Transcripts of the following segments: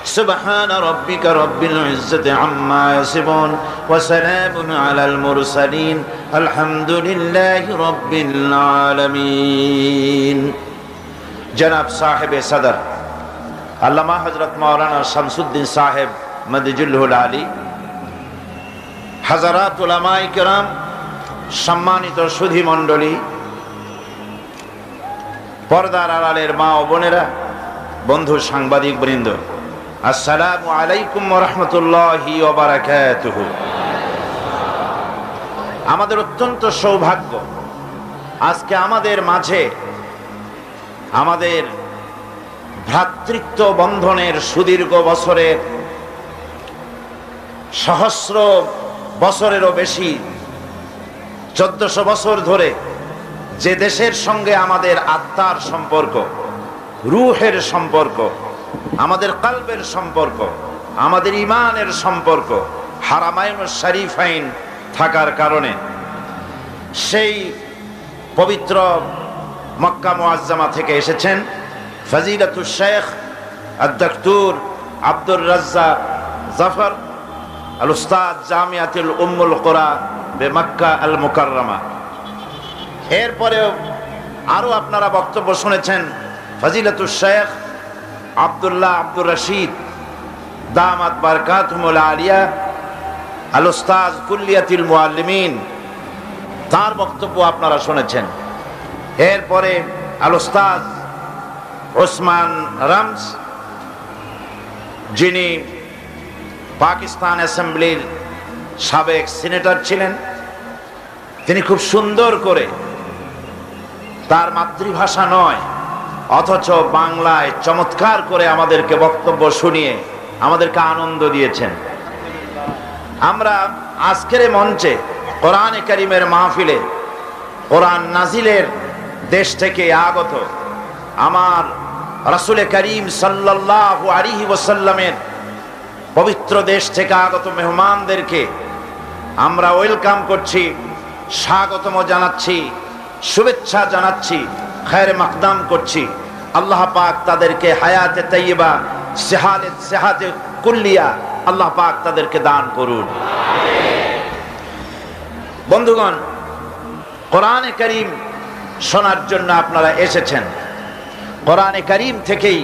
سبحان ربك رب العزة عما يصفون وسلام على المرسلين الحمد لله رب العالمين। जनाब साहिब सदर अल्लामा हजरत मौलाना शमसुद्दीन साहेब मदजुल्लुल आली, हजरात उलमाए किराम, सम्मानित सुधी मंडली, पर्दार आড়ালের মা ও বোনেরা, বন্ধু সাংবাদিক বৃন্দ, আসসালামু আলাইকুম ওয়া রাহমাতুল্লাহি ওয়া বারাকাতুহু। আমাদের অত্যন্ত সৌভাগ্য আজকে আমাদের মাঝে আমাদের ভ্রাতৃত্ব বন্ধনের সুদীর্ঘ বছরের, সহস্র বছরেরও বেশি, 1400 বছর ধরে যে দেশের সঙ্গে আমাদের আত্মার সম্পর্ক, রূহের সম্পর্ক, আমাদের কলবের সম্পর্ক, আমাদের ঈমানের সম্পর্ক হারামাইনুশ শরীফাইন থাকার কারণে সেই পবিত্র মক্কা মুআজ্জামা থেকে এসেছেন ফজিলাতুশ শেখ আদ-ডক্টর আব্দুর রাজ্জাক জাফর আল উস্তাদ জামিয়াতুল উম্মুল কুরা বে মক্কা আল মুকাররমা। এরপরেও আরো আপনারা বক্তব্য শুনেছেন ফজিলাতুশ শেখ আব্দুল্লাহ আব্দুর রশিদ দামাত বারকাতুহুল আলিয়া আল উস্তাদ কুল্লিয়াতুল মুআল্লিমিন, তার বক্তব্য আপনারা শুনেছেন। এরপরে আল উস্তাদ ওসমান রামজ, যিনি পাকিস্তান অ্যাসেম্বলির সাবেক সিনেটর ছিলেন, তিনি খুব সুন্দর করে তার মাতৃভাষা নয় অথচ বাংলায় চমৎকার করে আমাদেরকে বক্তব্য শুনিয়ে আমাদেরকে আনন্দ দিয়েছেন। আমরা আজকের মঞ্চে কোরআনে কারীমের মাহফিলে কোরআন নাজিলের দেশ থেকে আগত আমার রাসূল করিম সাল্লাল্লাহু আলাইহি ওয়াসাল্লামের পবিত্র দেশ থেকে আগত মেহমানদেরকে আমরা ওয়েলকাম করছি, স্বাগতম জানাচ্ছি, শুভেচ্ছা জানাচ্ছি, খায়রে মাকদাম করছি। আল্লাহ পাক তাদেরকে হায়াতে তাইয়্যিবা, সেহাতে কুল্লিয়া আল্লাহ পাক তাদেরকে দান করুন। বন্ধুগণ, কোরআনে কারীম শোনার জন্য আপনারা এসেছেন। কোরআনে কারীম থেকেই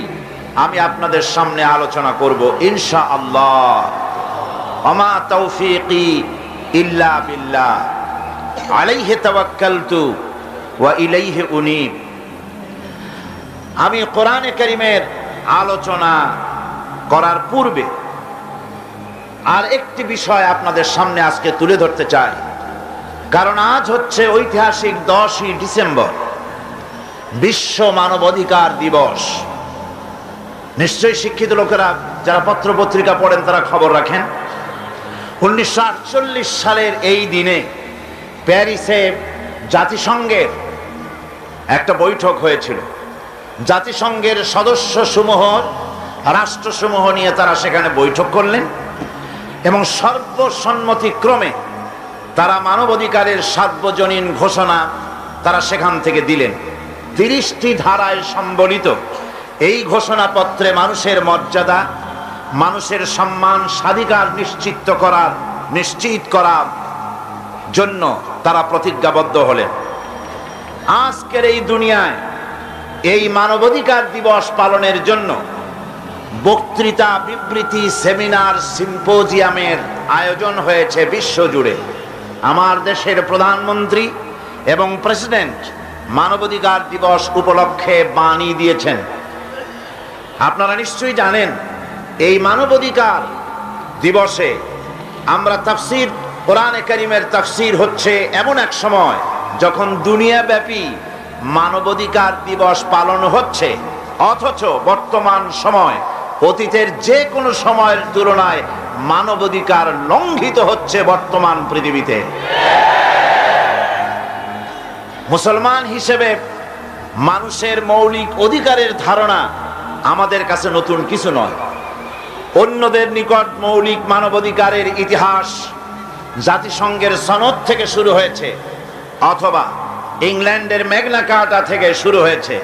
আমি আপনাদের সামনে আলোচনা করব ইনশাআল্লাহ। ওমা তৌফিকি ইল্লা বিল্লাহ আলাইহি তাওয়াক্কালতু ওয়া ইলাইহি উনীব। আমি কোরআনে কারীমের আলোচনা করার পূর্বে আর একটি বিষয় আপনাদের সামনে আজকে তুলে ধরতে চাই, কারণ আজ হচ্ছে ঐতিহাসিক 10ই ডিসেম্বর, বিশ্ব মানবাধিকার দিবস। নিশ্চয়ই শিক্ষিত লোকেরা যারা পত্র পত্রিকা পড়েন তারা খবর রাখেন। 1948 সালের এই দিনে প্যারিসে জাতিসংঘের একটা বৈঠক হয়েছিল। জাতিসংঘের সদস্য সমূহ, রাষ্ট্রসমূহ নিয়ে তারা সেখানে বৈঠক করলেন এবং সর্বসম্মতিক্রমে তারা মানবাধিকারের সার্বজনীন ঘোষণা তারা সেখান থেকে দিলেন। 30টি ধারায় সম্বলিত এই ঘোষণাপত্রে মানুষের মর্যাদা, মানুষের সম্মান, স্বাধিকার নিশ্চিত করার জন্য তারা প্রতিজ্ঞাবদ্ধ হলেন। আজকের এই দুনিয়ায় এই মানবাধিকার দিবস পালনের জন্য বক্তৃতা, বিবৃতি, সেমিনার, সিম্পোজিয়ামের আয়োজন হয়েছে বিশ্বজুড়ে। আমার দেশের প্রধানমন্ত্রী এবং প্রেসিডেন্ট মানবাধিকার দিবস উপলক্ষে বাণী দিয়েছেন। আপনারা নিশ্চয়ই জানেন এই মানবাধিকার দিবসে আমরা তাফসীর, কোরআনে কারীমের তাফসীর হচ্ছে এমন এক সময় যখন দুনিয়াব্যাপী মানবাধিকার দিবস পালন হচ্ছে, অথচ বর্তমান সময় অতীতের যে কোনো সময়ের তুলনায় মানবাধিকার লঙ্ঘিত হচ্ছে বর্তমান পৃথিবীতে। মুসলমান হিসেবে মানুষের মৌলিক অধিকারের ধারণা আমাদের কাছে নতুন কিছু নয়। অন্যদের নিকট মৌলিক মানবাধিকারের ইতিহাস জাতিসংঘের সনদ থেকে শুরু হয়েছে অথবা ইংল্যান্ডের ম্যাগনা কার্টা থেকে শুরু হয়েছে।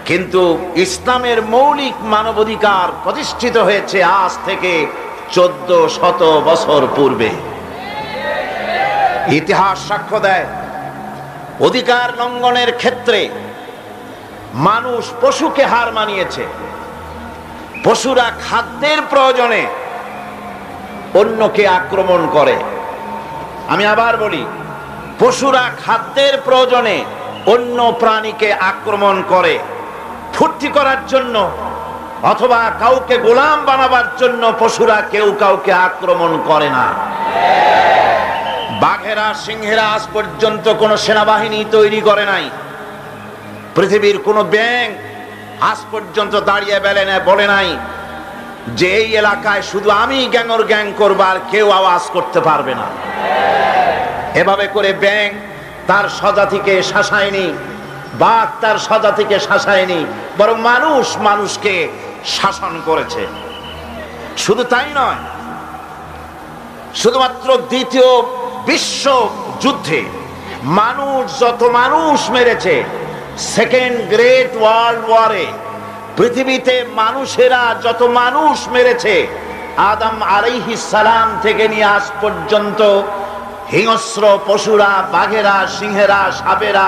কিন্তু ইসলামের মৌলিক মানবাধিকার প্রতিষ্ঠিত হয়েছে আজ থেকে 1400 বছর পূর্বে। ইতিহাস সাক্ষ্য দেয়, অধিকার লঙ্ঘনের ক্ষেত্রে মানুষ পশুকে হার মানিয়েছে। পশুরা খাদ্যের প্রয়োজনে অন্যকে আক্রমণ করে। আমি আবার বলি, পশুরা খাদ্যের প্রয়োজনে অন্য প্রাণীকে আক্রমণ করে। ফুর্তি করার জন্য অথবা কাউকে গোলাম বানাবার জন্য পশুরা কেউ কাউকে আক্রমণ করে না। বাঘেরা সিংহেরা আজ পর্যন্ত কোনো সেনাবাহিনী তৈরি করে নাই। পৃথিবীর কোনো ব্যাঙ আজ পর্যন্ত দাঁড়িয়ে বলে নাই যে এই এলাকায় শুধু আমি গ্যাংর গ্যাং করব, আর কেউ আওয়াজ করতে পারবে না। এভাবে করে ব্যাঙ তার স্বজাতিকে শাসায়নি, বাঘ তার স্বজাতিকে শাসায়নি, বরং মানুষ মানুষকে শাসন করেছে। শুধু তাই নয়, শুধুমাত্র দ্বিতীয় বিশ্ব যুদ্ধে মানুষ যত মানুষ মেরেছে, সেকেন্ড গ্রেট ওয়ার্ল্ড ওয়ারে পৃথিবীতে মানুষেরা যত মানুষ মেরেছে, আদম আলাইহিস সালাম থেকে নিয়ে আজ পর্যন্ত হিংস্র পশুরা, বাঘেরা, সিংহেরা, সাপেরা,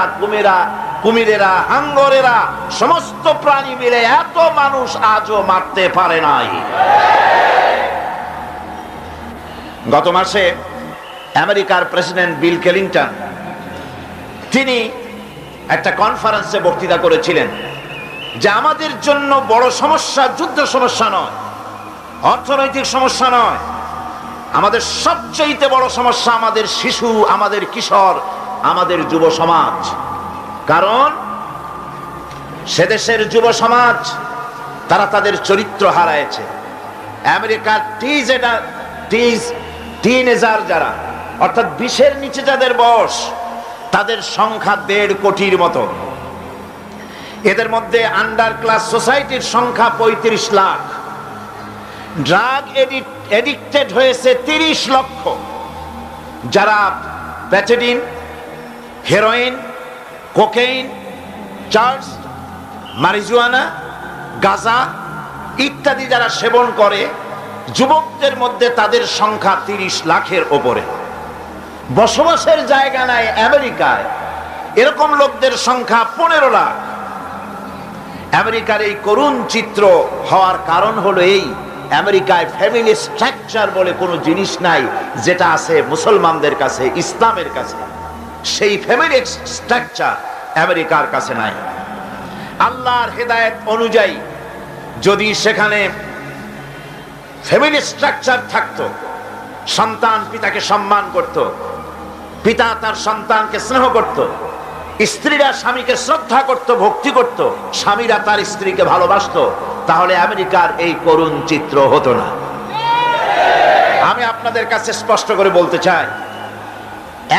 কুমিরেরা, হাঙ্গরেরা, সমস্ত প্রাণী মিলে এত মানুষ আজও মারতে পারে নাই। গত মাসে আমেরিকার প্রেসিডেন্ট বিল ক্লিনটন তিনি একটা কনফারেন্সে বক্তৃতা করেছিলেন যে আমাদের জন্য বড় সমস্যা যুদ্ধ সমস্যা নয়, অর্থনৈতিক সমস্যা নয়, আমাদের সবচেয়ে বড় সমস্যা আমাদের শিশু, আমাদের কিশোর, আমাদের যুব সমাজ। কারণ সে যুব সমাজ তারা তাদের চরিত্র হারায়েছে। আমেরিকার টিনেজার যারা, অর্থাৎ 20-এর নিচে যাদের বয়স, তাদের সংখ্যা 1.5 কোটির মতো। এদের মধ্যে আন্ডার ক্লাস সোসাইটির সংখ্যা 35 লাখ। ড্রাগ এডিক্টেড হয়েছে 30 লক্ষ, যারা প্যাচেডিন, হেরোইন, কোকেইন, চার্জ, মারিজুয়ানা, গাঁজা ইত্যাদি যারা সেবন করে, যুবকদের মধ্যে তাদের সংখ্যা 30 লাখের ওপরে। বসবাসের জায়গা নাই আমেরিকায়, এরকম লোকদের সংখ্যা 15 লাখ। আমেরিকার এই করুণ চিত্র হওয়ার কারণ হলো এই, আমেরিকায় ফ্যামিলি স্ট্রাকচার বলে কোনো জিনিস নাই, যেটা আছে মুসলমানদের কাছে, ইসলামের কাছে। সেই ফ্যামিলি স্ট্রাকচার আমেরিকার কাছে নাই। আল্লাহর হেদায়েত অনুযায়ী যদি সেখানে ফ্যামিলি স্ট্রাকচার থাকতো, সন্তান পিতাকে সম্মান করত, পিতা তার সন্তানকে স্নেহ করত, স্ত্রীরা স্বামীকে শ্রদ্ধা করত, ভক্তি করত, স্বামীরা তার স্ত্রীকে ভালোবাসতো, তাহলে আমেরিকার এই করুণ চিত্র হতো না। আমি আপনাদের কাছে স্পষ্ট করে বলতে চাই,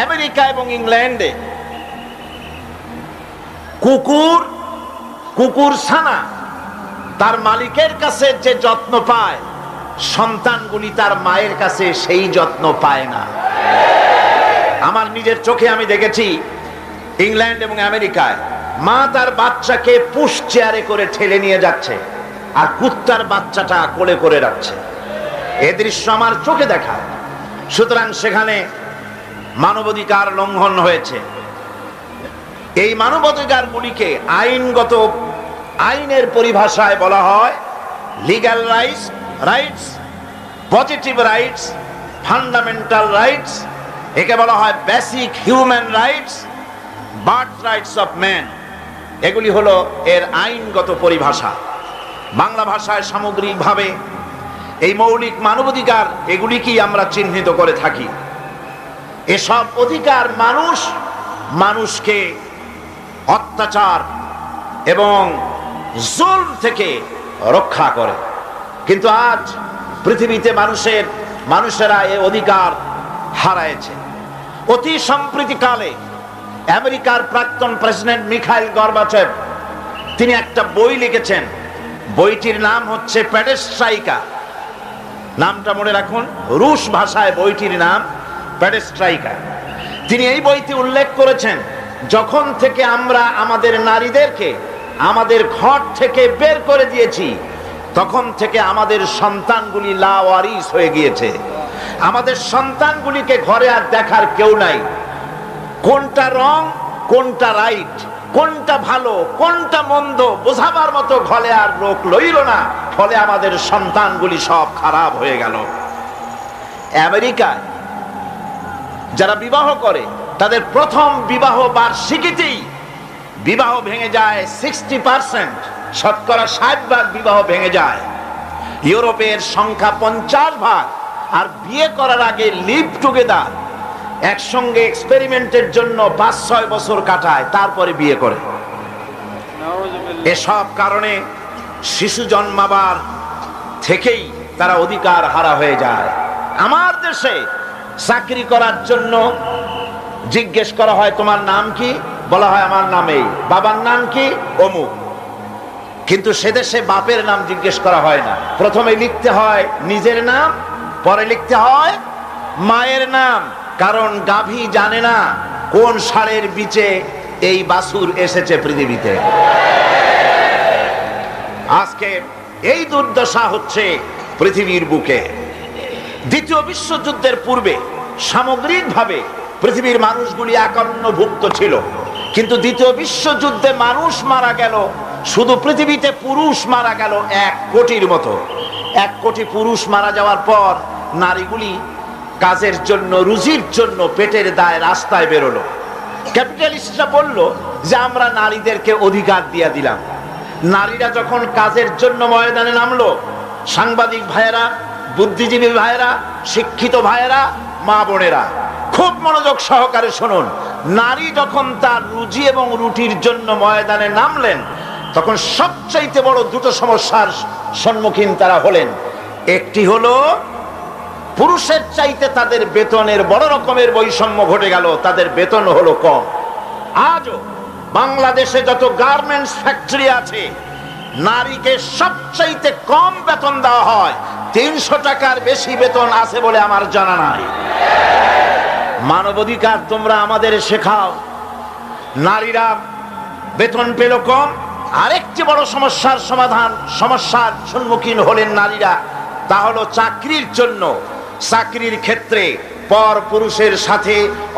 আমেরিকা এবং ইংল্যান্ডে কুকুর ছানা তার মালিকের কাছে যে যত্ন পায়, সন্তানগুলি তার মায়ের কাছে সেই যত্ন পায় না। আমার নিজের চোখে আমি দেখেছি, ইংল্যান্ড এবং আমেরিকায় মা তার বাচ্চাকে পুশ চেয়ারে করে ঠেলে নিয়ে যাচ্ছে, আর কুত্তার বাচ্চাটা কোলে করে রাখছে। এ দৃশ্য আমার চোখে দেখা। সুতরাং সেখানে মানবাধিকার লঙ্ঘন হয়েছে। এই মানবাধিকার গুলিকে আইনের পরিভাষায় বলা হয় legal rights, positive rights, fundamental rights, একে বলা হয় basic human rights, birth rights of man. এগুলি হলো এর আইনগত পরিভাষা। বাংলা ভাষায় সামগ্রিকভাবে এই মৌলিক মানবাধিকার এগুলিকেই আমরা চিহ্নিত করে থাকি। এসব অধিকার মানুষকে অত্যাচার এবং জুলম থেকে রক্ষা করে। কিন্তু আজ পৃথিবীতে মানুষেরা এই অধিকার হারায়েছে। অতি সম্প্রতিকালে আমেরিকার প্রাক্তন প্রেসিডেন্ট মিখাইল গর্বাচেভ তিনি একটা বই লিখেছেন। বইটির নাম হচ্ছে পেরেস্ট্রাইকা। নামটা মনে রাখুন, রুশ ভাষায় বইটির নাম পেরেস্ট্রাইকা। তিনি এই বইতে উল্লেখ করেছেন, যখন থেকে আমরা আমাদের নারীদেরকে আমাদের ঘর থেকে বের করে দিয়েছি, তখন থেকে আমাদের সন্তানগুলি লাওয়ারিস হয়ে গিয়েছে। আমাদের সন্তানগুলিকে ঘরে আর দেখার কেউ নাই। কোনটা রং, কোনটা রাইট, কোনটা ভালো, কোনটা মন্দ বোঝাবার মতো ঘরে আর লোক লইল না। ফলে আমাদের সন্তানগুলি সব খারাপ হয়ে গেল। আমেরিকায় যারা বিবাহ করে তাদের প্রথম বিবাহ বার্ষিকীতেই বিবাহ ভেঙে যায় 60%, শতকরা 60% বিবাহ ভেঙে যায়। ইউরোপের সংখ্যা 50%। আর বিয়ে করার আগে লিভ টুগেদার, একসঙ্গে এক্সপেরিমেন্টের জন্য 5-6 বছর কাটায়, তারপরে বিয়ে করে। এসব কারণে শিশু জন্মাবার থেকেই তারা অধিকার হারা হয়ে যায়। আমার দেশে চাকরি করার জন্য জিজ্ঞেস করা হয় তোমার নাম কি, বলা হয় আমার নাম এই, বাবার নাম কি অমুক। কিন্তু সে দেশে বাপের নাম জিজ্ঞেস করা হয় না। প্রথমে লিখতে হয় নিজের নাম, পরে লিখতে হয় মায়ের নাম। কারণ গাভী জানে না কোন ষাঁড়ের বিচে এই বাছুর এসেছে পৃথিবীতে। আজকে এই দুর্দশা হচ্ছে পৃথিবীর বুকে। দ্বিতীয় বিশ্বযুদ্ধের পূর্বে সামগ্রিকভাবে পৃথিবীর মানুষগুলি একান্নভুক্ত ছিল, কিন্তু দ্বিতীয় বিশ্বযুদ্ধে মানুষ মারা গেল, শুধু পৃথিবীতে পুরুষ মারা গেল 1 কোটির মতো। 1 কোটি পুরুষ মারা যাওয়ার পর নারীগুলি কাজের জন্য, রুজির জন্য পেটের দায়ে রাস্তায় বেরোলো। ক্যাপিটালিস্টরা বলল যে আমরা নারীদেরকে অধিকার দিয়ে দিলাম। নারীরা যখন কাজের জন্য ময়দানে নামলো, সাংবাদিক ভাইয়েরা, বুদ্ধিজীবী ভাইয়েরা, শিক্ষিত ভাইয়েরা, মা বোনেরা খুব মনোযোগ সহকারে শুনুন। নারী যখন তার রুজি এবং রুটির জন্য ময়দানে নামলেন, তখন সবচাইতে বড় দুটো সমস্যার সম্মুখীন তারা হলেন। একটি হলো পুরুষের চাইতে তাদের বেতনের বড় রকমের বৈষম্য ঘটে গেল, তাদের বেতন হলো কম। আজও বাংলাদেশে যত গার্মেন্টস ফ্যাক্টরি আছে, নারীকে সবচাইতে কম বেতন দেওয়া হয়। 300 টাকার বেশি বেতন আছে বলে আমার জানা নাই। মানবাধিকার তোমরা আমাদের শেখাও, নারীরা বেতন পেল কম। আরেকটি বড় সমস্যার সমস্যার সম্মুখীন হলেন নারীরা, তা হলো চাকরির জন্য। চাকরির ক্ষেত্রে পর পুরুষের সাথে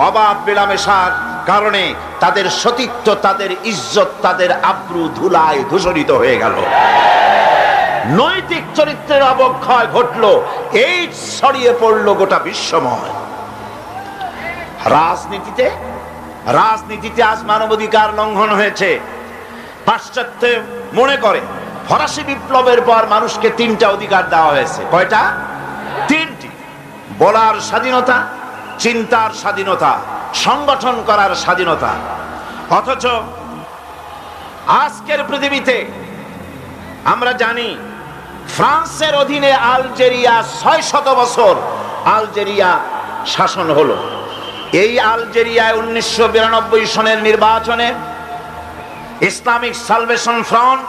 অবাধ মেলামেশার কারণে তাদের সতীত্ব, তাদের ইজ্জত, তাদের আব্রু ধুলায় ধূসরিত হয়ে গেল। নৈতিক চরিত্রের অবক্ষয় ঘটলো, এই ছড়িয়ে পড়লো গোটা বিশ্বময়। রাজনীতিতে আজ মানবাধিকার লঙ্ঘন হয়েছে। পাশ্চাত্য মনে করে ফরাসি বিপ্লবের পর মানুষকে 3টা অধিকার দেওয়া হয়েছে। কয়টা? 3টি। বলার স্বাধীনতা, চিন্তার স্বাধীনতা, সংগঠন করার স্বাধীনতা। অথচ আজকের পৃথিবীতে আমরা জানি ফ্রান্সের অধীনে আলজেরিয়া 600 বছর আলজেরিয়া শাসন হলো। এই আলজেরিয়ায় 1992 সনের নির্বাচনে ইসলামিক সালভেশন ফ্রন্ট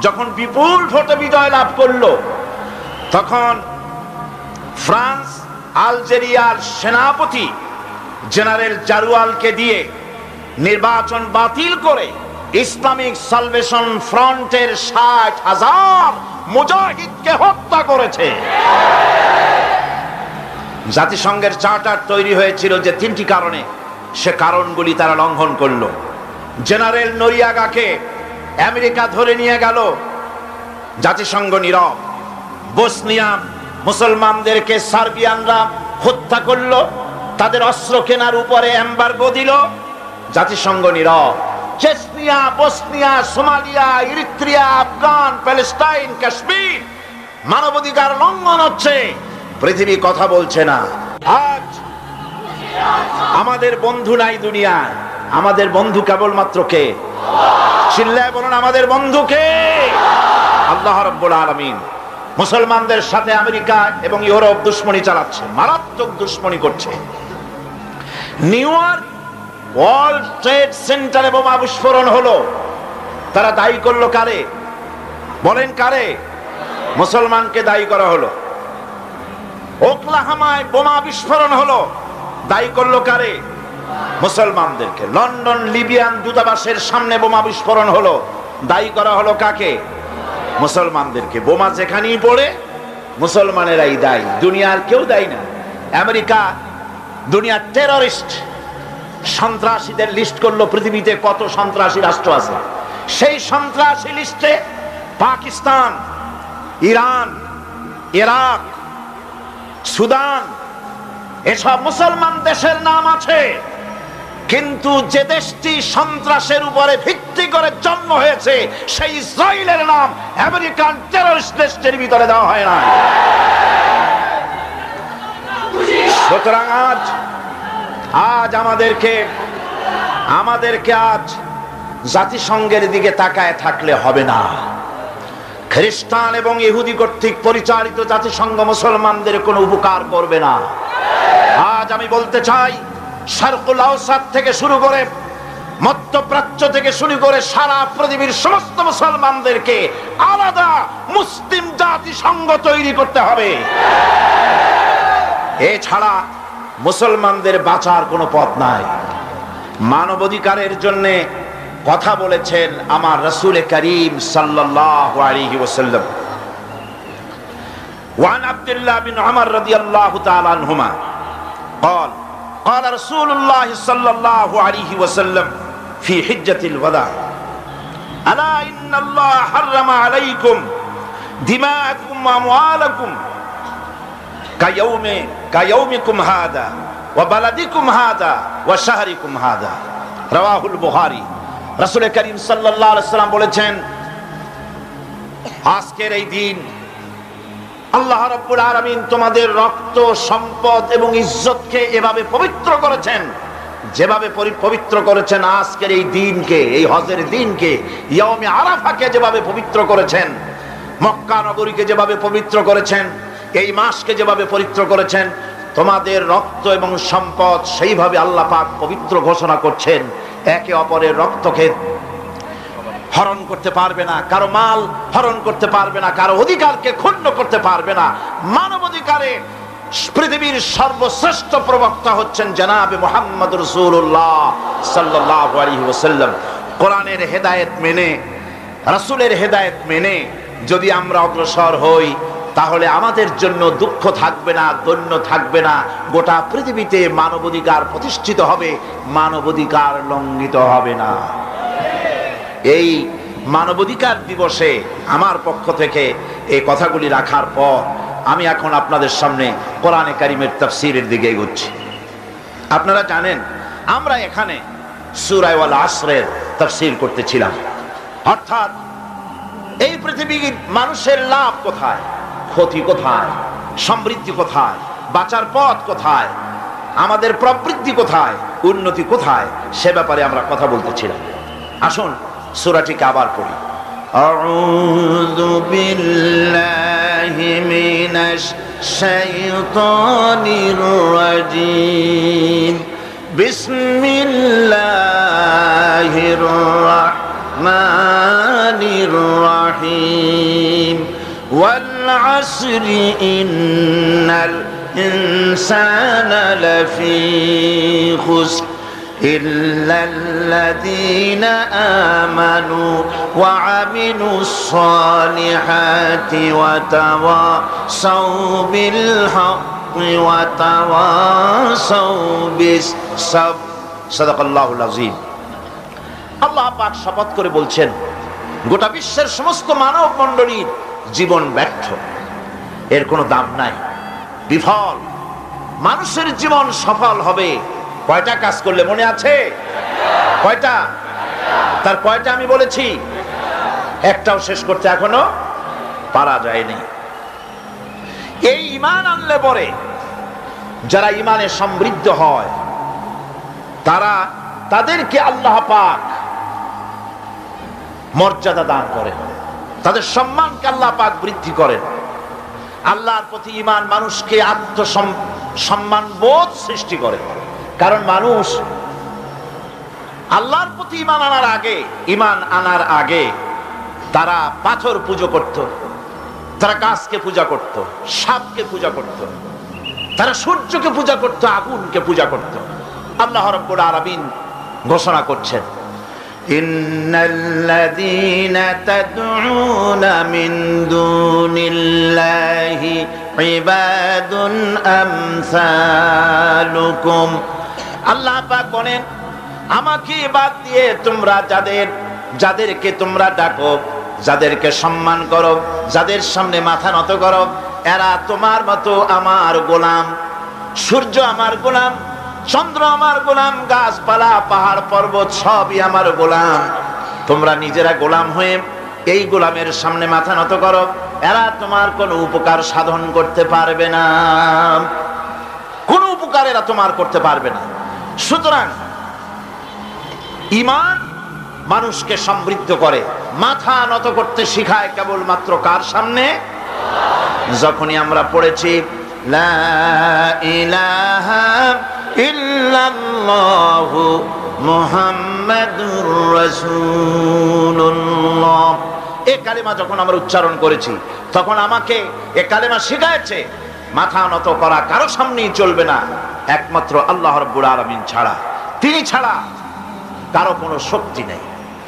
যখন বিপুল ভোটে বিজয় লাভ করলো, তখন ফ্রান্স আলজেরিয়ার সেনাপতি জেনারেল জারুয়ালকে দিয়ে নির্বাচন বাতিল করে ইসলামিক সালভেশন ফ্রন্টের 60,000 মুজাহিদকে হত্যা করেছে। জাতিসংঘের চার্টার তৈরি হয়েছিল যে 3টি কারণে, সে কারণগুলি তারা লঙ্ঘন করলো। জেনারেল নরিয়াগাকে আমেরিকা ধরে নিয়ে গেল, জাতিসংঘ নীরব। বসনিয়া মুসলমানদেরকে সার্বিয়ানরা হত্যা করলো, তাদের অস্ত্র কেনার উপরে এমবার্গো দিল, জাতিসংঘ নীরব। Chechnya, Bosnia, Somalia, Eritrea, Afghan, Palestine, Kashmir মানবাধিকার লঙ্ঘন হচ্ছে, পৃথিবী কথা বলছে না। আজ আমাদের বন্ধু নাই দুনিয়ায়, আমাদের বন্ধু কেবলমাত্র কে? চিল্লায় বলুন, আমাদের বন্ধু কে? আল্লাহ রাব্বুল আলামিন। মুসলমানদের সাথে আমেরিকা এবং ইউরোপ দুশ্মনী চালাচ্ছে, মারাত্মক দুশ্মনী করছে। নিউ ইয়র্ক ওয়ার্ল্ড ট্রেড সেন্টারে বোমা বিস্ফোরণ হলো, তারা দায়ী করলো কারে? বলেন কারে? মুসলমানকে দায়ী করা হলো। ওকলাহামায় বোমা বিস্ফোরণ হলো, দায়ী করলো কারে? মুসলমানদেরকে। লন্ডন লিবিয়ান দূতাবাসের সামনে বোমা বিস্ফোরণ হলো, দায়ী করা হলো কাকে? মুসলমানদেরকে। বোমা যেখানেই পড়ে মুসলমানেরাই দায়ী, দুনিয়ার কেউ দায়ী না। আমেরিকা দুনিয়ার টেররিস্ট সন্ত্রাসীদের লিস্ট করলো, পৃথিবীতে কত সন্ত্রাসী রাষ্ট্র আছে, সেই সন্ত্রাসী লিস্টে পাকিস্তান, ইরান, ইরাক, সুদান এসব মুসলমান দেশের নাম আছে। কিন্তু যে দেশটি সন্ত্রাসের উপরে ভিত্তি করে জন্ম হয়েছে সেই ইসরায়েলের নাম আমেরিকান টেররিস্ট লিস্টের ভিতরে দেওয়া হয় না। সুতরাং আজ আমাদেরকে আজ জাতিসংঘের দিকে তাকায় থাকলে হবে না। খ্রিস্টান এবং ইহুদি কর্তৃক পরিচালিত জাতিসংঘ মুসলমানদের কোনো উপকার করবে না। আজ আমি বলতে চাই, শারকুল আওসাত থেকে শুরু করে মধ্যপ্রাচ্য থেকে শুরু করে সারা পৃথিবীর সমস্ত মুসলমানদেরকে আলাদা মুসলিম জাতিসংঘ তৈরি করতে হবে। এছাড়া মুসলমানদের বাঁচার কোনো পথ নাই। মানবাধিকারের জন্য কথা বলেছেন আমার রাসূল করিম সাল্লাল্লাহু আলাইহি ওয়াসাল্লাম। ওয়ান আব্দুল্লাহ বিন উমর রাদিয়াল্লাহু তাআলা আনহুমা قال قال رسول الله صلى الله عليه وسلم في حجة الوداع ألا إن الله حرم عليكم دماءكم وأموالكم كيومكم هذا وبلدكم هذا وشهركم هذا رواه البخاري। রাসূল করিম সাল্লাল্লাহু আলাইহি ওয়াসাল্লাম বলেছেন, আজকের এই দিন আল্লাহ রাব্বুল আলামিন তোমাদের রক্ত, সম্পদ এবং ইজ্জতকে এভাবে পবিত্র করেছেন, যেভাবে পবিত্র করেছেন আজকের এই দিনকে, এই হজের দিনকে, ইয়াউমে আরাফাকে যেভাবে পবিত্র করেছেন, মক্কা নগরীকে যেভাবে পবিত্র করেছেন, এই মাসকে যেভাবে পবিত্র করেছেন, তোমাদের রক্ত এবং সম্পদ সেইভাবে আল্লাহ পাক পবিত্র ঘোষণা করছেন। একে অপরের রক্তকে হরণ করতে পারবে না, কারো মাল হরণ করতে পারবে না, কারো অধিকারকে ক্ষুণ্ণ করতে পারবে না। মানবাধিকারে পৃথিবীর সর্বশ্রেষ্ঠ প্রবক্তা হচ্ছেন জনাবে মুহাম্মদ রাসূলুল্লাহ সাল্লাল্লাহু আলাইহি ওয়াসাল্লাম। কোরআনের হেদায়েত মেনে, রাসূলের হেদায়েত মেনে যদি আমরা অগ্রসর হই, তাহলে আমাদের জন্য দুঃখ থাকবে না, দৈন্য থাকবে না। গোটা পৃথিবীতে মানবাধিকার প্রতিষ্ঠিত হবে, মানবাধিকার লঙ্ঘিত হবে না। এই মানবাধিকার দিবসে আমার পক্ষ থেকে এই কথাগুলি রাখার পর আমি এখন আপনাদের সামনে কোরআনে কারীমের তাফসীরের দিকে এগোচ্ছি। আপনারা জানেন আমরা এখানে সূরা ওয়াল আসরের তাফসীর করতেছিলাম, অর্থাৎ এই পৃথিবীর মানুষের লাভ কোথায়, ক্ষতি কোথায়, সমৃদ্ধি কোথায়, বাঁচার পথ কোথায়, আমাদের প্রবৃদ্ধি কোথায়, উন্নতি কোথায়, সে ব্যাপারে আমরা কথা বলতেছিলাম। আসুন সূরাটিকে আবার পড়ি। আউযু বিল্লাহি মিনাশ শাইতানির রাজীম বিসমিল্লাহির রাহমানির রাহিম ওয়াল আসরি ইন্নাল ইনসানা লাফি খুসর إلا الذين آمنوا وعملوا الصالحات وتواصوا بالحق وتواصوا بالصبر صدق الله العظيم। আল্লাহ পাক শপথ করে বলছেন, গোটা বিশ্বের সমস্ত মানব মণ্ডলীর জীবন ব্যর্থ, এর কোনো দাম নাই, বিফল। মানুষের জীবন সফল হবে কয়টা কাজ করলে, মনে আছে কয়টা? তার কয়টা আমি বলেছি? একটাও শেষ করতে এখনো পারা যায়নি। এই ঈমান আনলে পরে যারা ঈমানে সমৃদ্ধ হয় তাদেরকে আল্লাহ পাক মর্যাদা দান করেন, তাদের সম্মানকে আল্লাহ পাক বৃদ্ধি করেন। আল্লাহর প্রতি ঈমান মানুষকে আত্মসম্মান বোধ সৃষ্টি করে। কারণ মানুষ আল্লাহর প্রতি ঈমান আনার আগে তারা পাথর পূজা করত, তারা গাছকে পূজা করত, সাপকে পূজা করত, তারা সূর্যকে পূজা করত, আগুনকে পূজা করত। আল্লাহ রাব্বুল আলামিন ঘোষণা করছেন, ইন্নাল্লাযীনা তাদউনা মিন দুনিল্লাহি ইবাদুন আমসালুকুম। আল্লাহ পাক বলেন, আমাকে বাদ দিয়ে তোমরা যাদেরকে তোমরা ডাকো, যাদেরকে সম্মান করো, যাদের সামনে মাথা নত করো, এরা তোমার মতো আমার গোলাম। সূর্য আমার গোলাম, চন্দ্র আমার গোলাম, গাছপালা, পাহাড় পর্বত সবই আমার গোলাম। তোমরা নিজেরা গোলাম হয়ে এই গোলামের সামনে মাথা নত করো, এরা তোমার কোনো উপকার সাধন করতে পারবে না, কোনো উপকার এরা তোমার করতে পারবে না। সুতরাং ঈমান মানুষকে সমৃদ্ধ করে, মাথা নত করতে শিখায় কেবলমাত্র কার সামনে? যখনই আমরা পড়েছি লা ইলাহা ইল্লাল্লাহু মুহাম্মাদুর রাসূলুল্লাহ, এই কালেমা যখন আমরা উচ্চারণ করেছি, তখন আমাকে এই কালেমা শিখায়েছে মাথা নত করা কারো সামনেই চলবে না, একমাত্র আল্লাহ রাব্বুল আলামিন ছাড়া। তিনি ছাড়া কারো কোনো শক্তি নেই,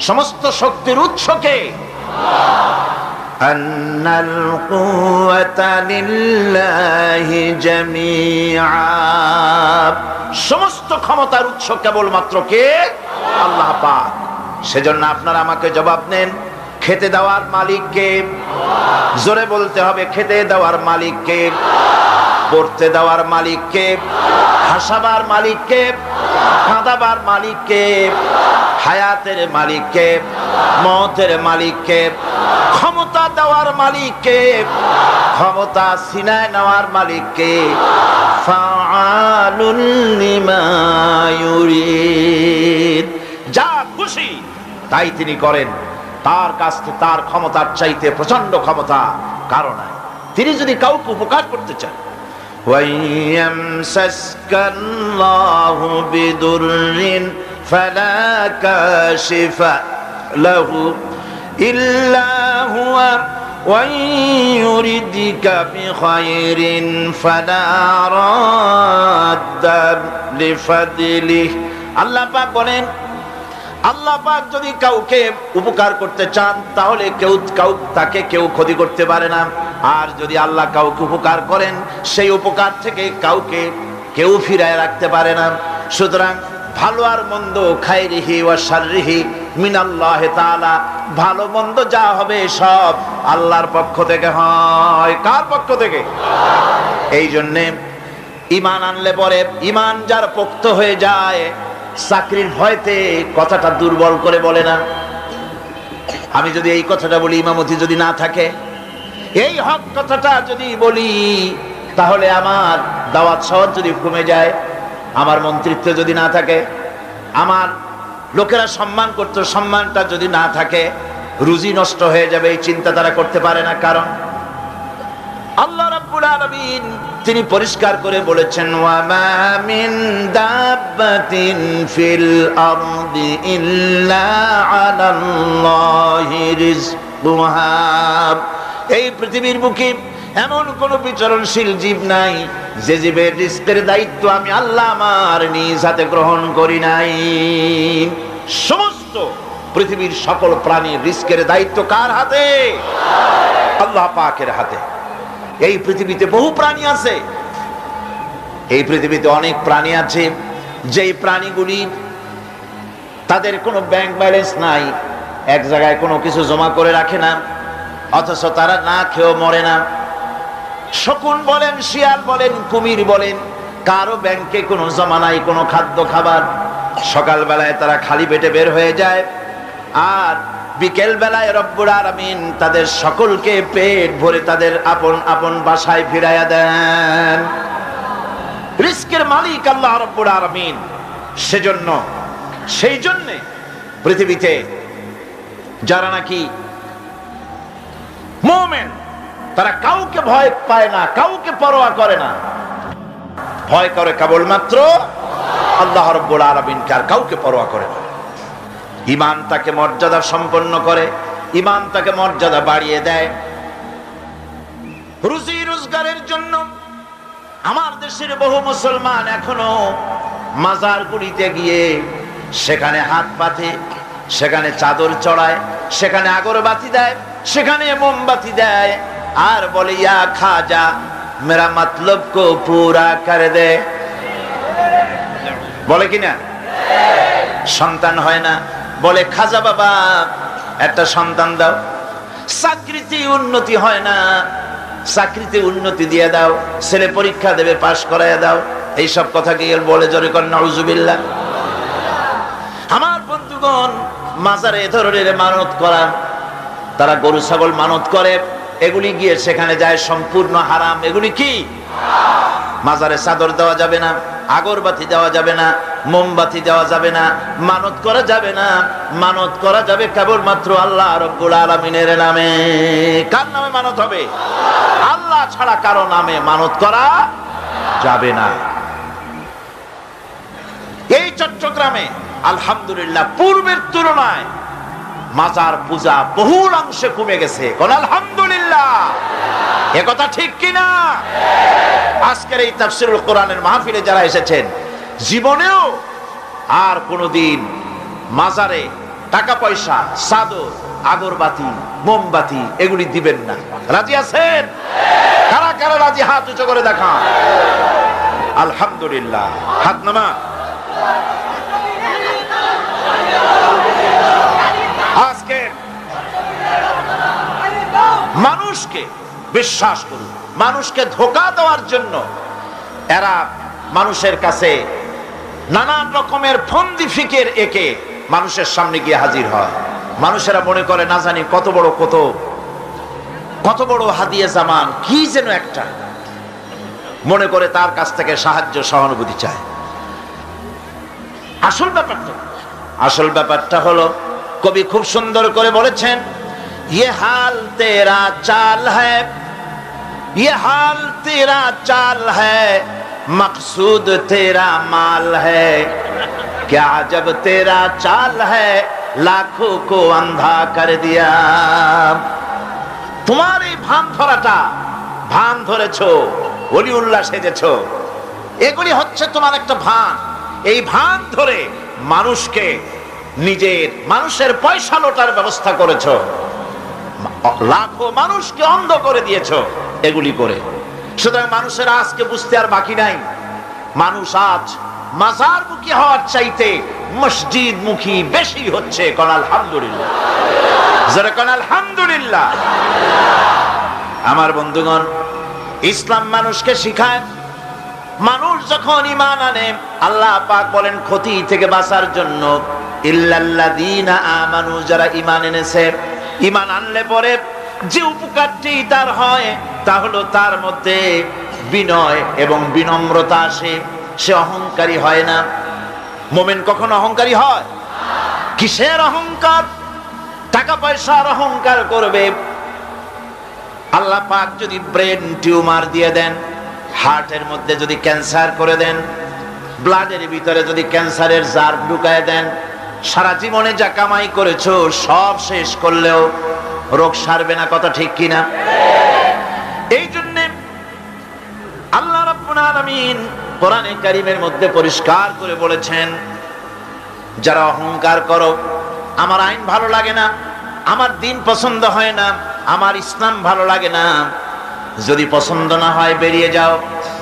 সমস্ত শক্তির উৎসকে আন্নাল কুওয়াতা লিল্লাহি জামিআ, সমস্ত ক্ষমতার উৎস কেবলমাত্র কে? আল্লাহ পাক। সেজন্য আপনারা আমাকে জবাব দেন, খেতে দেওয়ার মালিক কে? জোরে বলতে হবে, খেতে দেওয়ার মালিক কে? পড়তে দেওয়ার মালিক কে? হাসাবার মালিক কে? কাঁদাবার মালিক কে? হায়াতের মালিক কে? মওতের মালিক কে? ক্ষমতা দেওয়ার মালিক কে? ক্ষমতা ছিনায় নেওয়ার মালিক কে? ফাআলুল লিমা ইউরিদ, যা খুশি তাই তিনি করেন। তার কাছে তার ক্ষমতার চাইতে প্রচন্ড ক্ষমতা কারো নাই। তিনি যদি কাউকে উপকার করতে চান, ওয়াইয়ামসাসকাল্লাহু বিদুররিন ফালা কাশিফা লাহু ইল্লা হুয়া ওয়াইয়ুরিদিকা বিখাইরিন ফালা রাদ্দা লিফাদলিহি। আল্লাহ পাক বলেন, আল্লাহ পাক যদি কাউকে উপকার করতে চান তাহলে তাকে কেউ ক্ষতি করতে পারে না। আর যদি আল্লাহ কাউকে উপকার করেন, সেই উপকার থেকে কাউকে কেউ ফিরায় রাখতে পারে না। সুতরাং ভালো আর মন্দ, খায়রিহি ওয়া শাররিহি মিনাল্লাহি তাআলা, ভালো মন্দ যা হবে সব আল্লাহর পক্ষ থেকে হয়। কার পক্ষ থেকে? এই জন্যে ঈমান আনলে পরে, ঈমান যার পোক্ত হয়ে যায়, চাকরির ভয়তে কথাটা দুর্বল করে বলে না। আমি যদি এই কথাটা বলি, ইমামতি যদি না থাকে, এই হক কথাটা যদি বলি, তাহলে আমার দাওয়াত সওয়াত যদি কমে যায়, আমার মন্ত্রিত্ব যদি না থাকে, আমার লোকেরা সম্মান করত, সম্মানটা যদি না থাকে, রুজি নষ্ট হয়ে যাবে, এই চিন্তা তারা করতে পারে না। কারণ আল্লাহ রাব্বুল আলামিন তিনি পরিষ্কার করে বলেছেন, ওয়া মা মিন দাব্বাতিন ফিল আরদি ইল্লা আলাল্লাহি রিজকুহা, এই পৃথিবীর বুকে এমন কোন বিচরণশীল জীব নাই যে জীবের রিজকের দায়িত্ব আমি আল্লাহ আমার নিজ হাতে গ্রহণ করি নাই। সমস্ত পৃথিবীর সকল প্রাণীর রিজকের দায়িত্ব কার হাতে? আল্লাহ পাকের হাতে। এই পৃথিবীতে বহু প্রাণী আছে, এই পৃথিবীতে অনেক প্রাণী আছে যেই প্রাণীগুলি তাদের কোনো ব্যাংক ব্যালেন্স নাই, এক জায়গায় কোনো কিছু জমা করে রাখে না, অথচ তারা না খেয়েও মরে না। শকুন বলেন, শিয়াল বলেন, কুমির বলেন, কারো ব্যাংকে কোনো জমা নাই, কোনো খাদ্য খাবার। সকাল বেলায় তারা খালি পেটে বের হয়ে যায়, আর বিকেল বেলায় রব্বুল আলামিন তাদের সকলকে পেট ভরে তাদের আপন আপন বাসায় ফিরাইয়া দেন। রিজকের মালিক আল্লাহ রব্বুল আলামিন। সেই জন্যে পৃথিবীতে যারা নাকি মুমিন, তারা কাউকে ভয় পায় না, কাউকে পরোয়া করে না, ভয় করে কেবলমাত্র আল্লাহ রাব্বুল আলামিনকে, আর কাউকে পরোয়া করে না। ঈমান তাকে মর্যাদা সম্পন্ন করে, ঈমান তাকে মর্যাদা বাড়িয়ে দেয়। রুজি রোজগারের জন্য আমার দেশের বহু মুসলমান এখনো মাজারগুলিতে গিয়ে সেখানে হাত পাতে, সেখানে চাদর চড়ায়, সেখানে আগরবাতি দেয়, সেখানে মোমবাতি দেয়, আর বলে ইয়া খাজা মেরা মতলব কো পুরা করে দে। বলে কিনা? সন্তান হয় না, বলে খাজা বাবা একটা সন্তান দাও। চাকরিতে উন্নতি হয় না, চাকরিতে উন্নতি দিয়ে দাও, ছেলে পরীক্ষা দেবে পাশ করাইয়া দাও। এইসব কথা কি বলে? জোরে কর নাউজুবিল্লাহ। আমার বন্ধুগণ, মাজারে এ ধরনের মানত করা, তারা গরু ছাগল মানত করে, এগুলি গিয়ে সেখানে যায় সম্পূর্ণ হারাম। এগুলি কি? মাজারে চাদর দেওয়া যাবে না, আগরবাতি দেওয়া যাবে না, মোমবাতি দেওয়া যাবে না, মানত করা যাবে না। মানত করা যাবে কেবলমাত্র আল্লাহ রাব্বুল আলামিনের নামে। কার নামে মানত হবে? আল্লাহ ছাড়া কারো নামে মানত করা যাবে না। এই চট্টগ্রামে আলহামদুলিল্লাহ পূর্বের তুলনায় মাজার পূজা বহুল অংশে কমে গেছে। কোন আলহামদুলিল্লাহ? এ কথা ঠিক কিনা? আজকের এই তাফসীরুল কোরআনের মাহফিলে যারা এসেছেন, জীবনেও আর কোনোদিন মাজারে টাকা পয়সা, চাদর, আগরবাতি, মোমবাতি এগুলি দিবেন না। রাজি আছেন? কারা কারা রাজি? হাত উঁচু করে দেখান। আলহামদুলিল্লাহ। হাত নামা। আজকে মানুষকে বিশ্বাস করুন, মানুষকে ধোঁকা দেওয়ার জন্য এরা মানুষের কাছে নানান রকমের ফন্দি ফিকের একে মানুষের সামনে গিয়ে হাজির হয়। মানুষেরা মনে করে না জানি কত বড় হাদিয়ে জামান কি যেন একটা, মনে করে তার কাছ থেকে সাহায্য সহানুভূতি চায়। আসল ব্যাপারটা হলো, কবি খুব সুন্দর করে বলেছেন, ये हाल तेरा चाल है, ये हाल तेरा चाल है, मकसूद तेरा माल है, क्या जब तेरा चाल है, लाखों को अंधा कर दिया। তোমার এই ভান ধরাটা, ভান ধরেছো, ওলিউল্লাহ সেজেছো, এগুলি হচ্ছে তোমার একটা ভান। এই ভান ধরে মানুষের পয়সা লোটার ব্যবস্থা করেছো, লাখো মানুষকে অন্ধ করে দিয়েছো এগুলি করে। সুতরাং মানুষের আজকে বুঝতে আর বাকি নাই। মানুষ আজ মাজার মুখী হওয়ার চাইতে মসজিদ মুখী বেশি হচ্ছে। কোন আলহামদুলিল্লাহ? যারা কোন আলহামদুলিল্লাহ? আমার বন্ধুগণ, ইসলাম মানুষকে শিখায়, মানুষ যখন ঈমান আনে, আল্লাহ পাক বলেন ক্ষতি থেকে বাঁচার জন্য ইল্লাল্লাযীনা আমানু, যারা ঈমান এনেছে। ঈমান আনলে পরে যে উপকারটি তার হয় তা হলো তার মধ্যে বিনয় এবং বিনম্রতা আসে। সে অহংকারী হয় না। মুমিন কখনো অহংকারী হয়? কিসের অহংকার? টাকা পয়সার অহংকার করবে। আল্লাহ পাক যদি ব্রেন টিউমার দিয়ে দেন, হার্টের মধ্যে যদি ক্যান্সার করে দেন, ব্লাডের ভিতরে যদি ক্যান্সারের জার ঢুকায় দেন, সারা জীবনে যা কামাই করেছো সব শেষ করলেও রোগ সারবে না। কথা ঠিক কিনা? এই জন্য আল্লাহ রাব্বুল আলামিন কোরআনে কারীমের মধ্যে পরিষ্কার করে বলেছেন, যারা অহংকার করো, আমার আইন ভালো লাগে না, আমার দিন পছন্দ হয় না, আমার ইসলাম ভালো লাগে না, যদি পছন্দ না হয় বেরিয়ে যাও।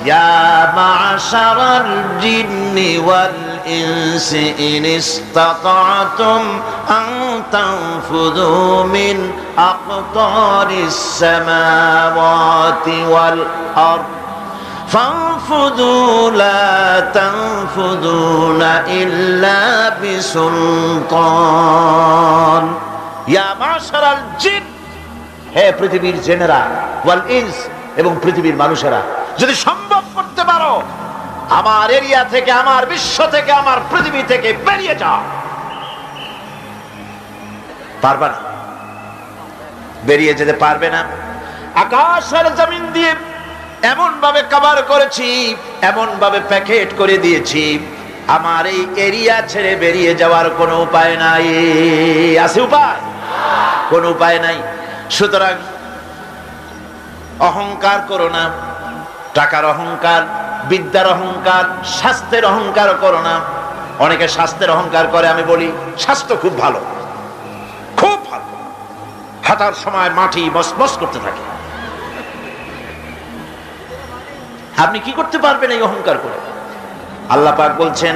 ইয়া মা'শারাল জিন্নি ওয়াল ইনসি ইন ইসতাতা'তুম আন তানফুযু মিন আকতারিস সামাওয়াতি ওয়াল আরদ ফানফুযু লা তানফুযুনা ইল্লা বিসুলতান। ইয়া মা'শারাল জিন, হে পৃথিবীর জেনেরা, ওয়াল ইনস, এবং পৃথিবীর মানুষেরা, যদি সম্ভব করতে পারো আমার এরিয়া থেকে, আমার বিশ্ব থেকে, আমার পৃথিবী থেকে বেরিয়ে যাও। পারবে না, বেরিয়ে যেতে পারবে না। আকাশ আর জমিন দিয়ে এমন ভাবে কভার করেছি, এমন ভাবে প্যাকেট করে দিয়েছি, আমার এই এরিয়া ছেড়ে বেরিয়ে যাওয়ার কোনো উপায় নাই। আছে উপায়? কোনো উপায় নাই। সুতরাং অহংকার করো না। টাকার অহংকার, বিদ্যার অহংকার, স্বাস্থ্যের অহংকার করো না। অনেকে স্বাস্থ্যের অহংকার করে। আমি বলি স্বাস্থ্য খুব ভালো, হাঁটার সময় মাটি মসমস করতে থাকে। আপনি কি করতে পারবেন এই অহংকার করে? আল্লাহ পাক বলছেন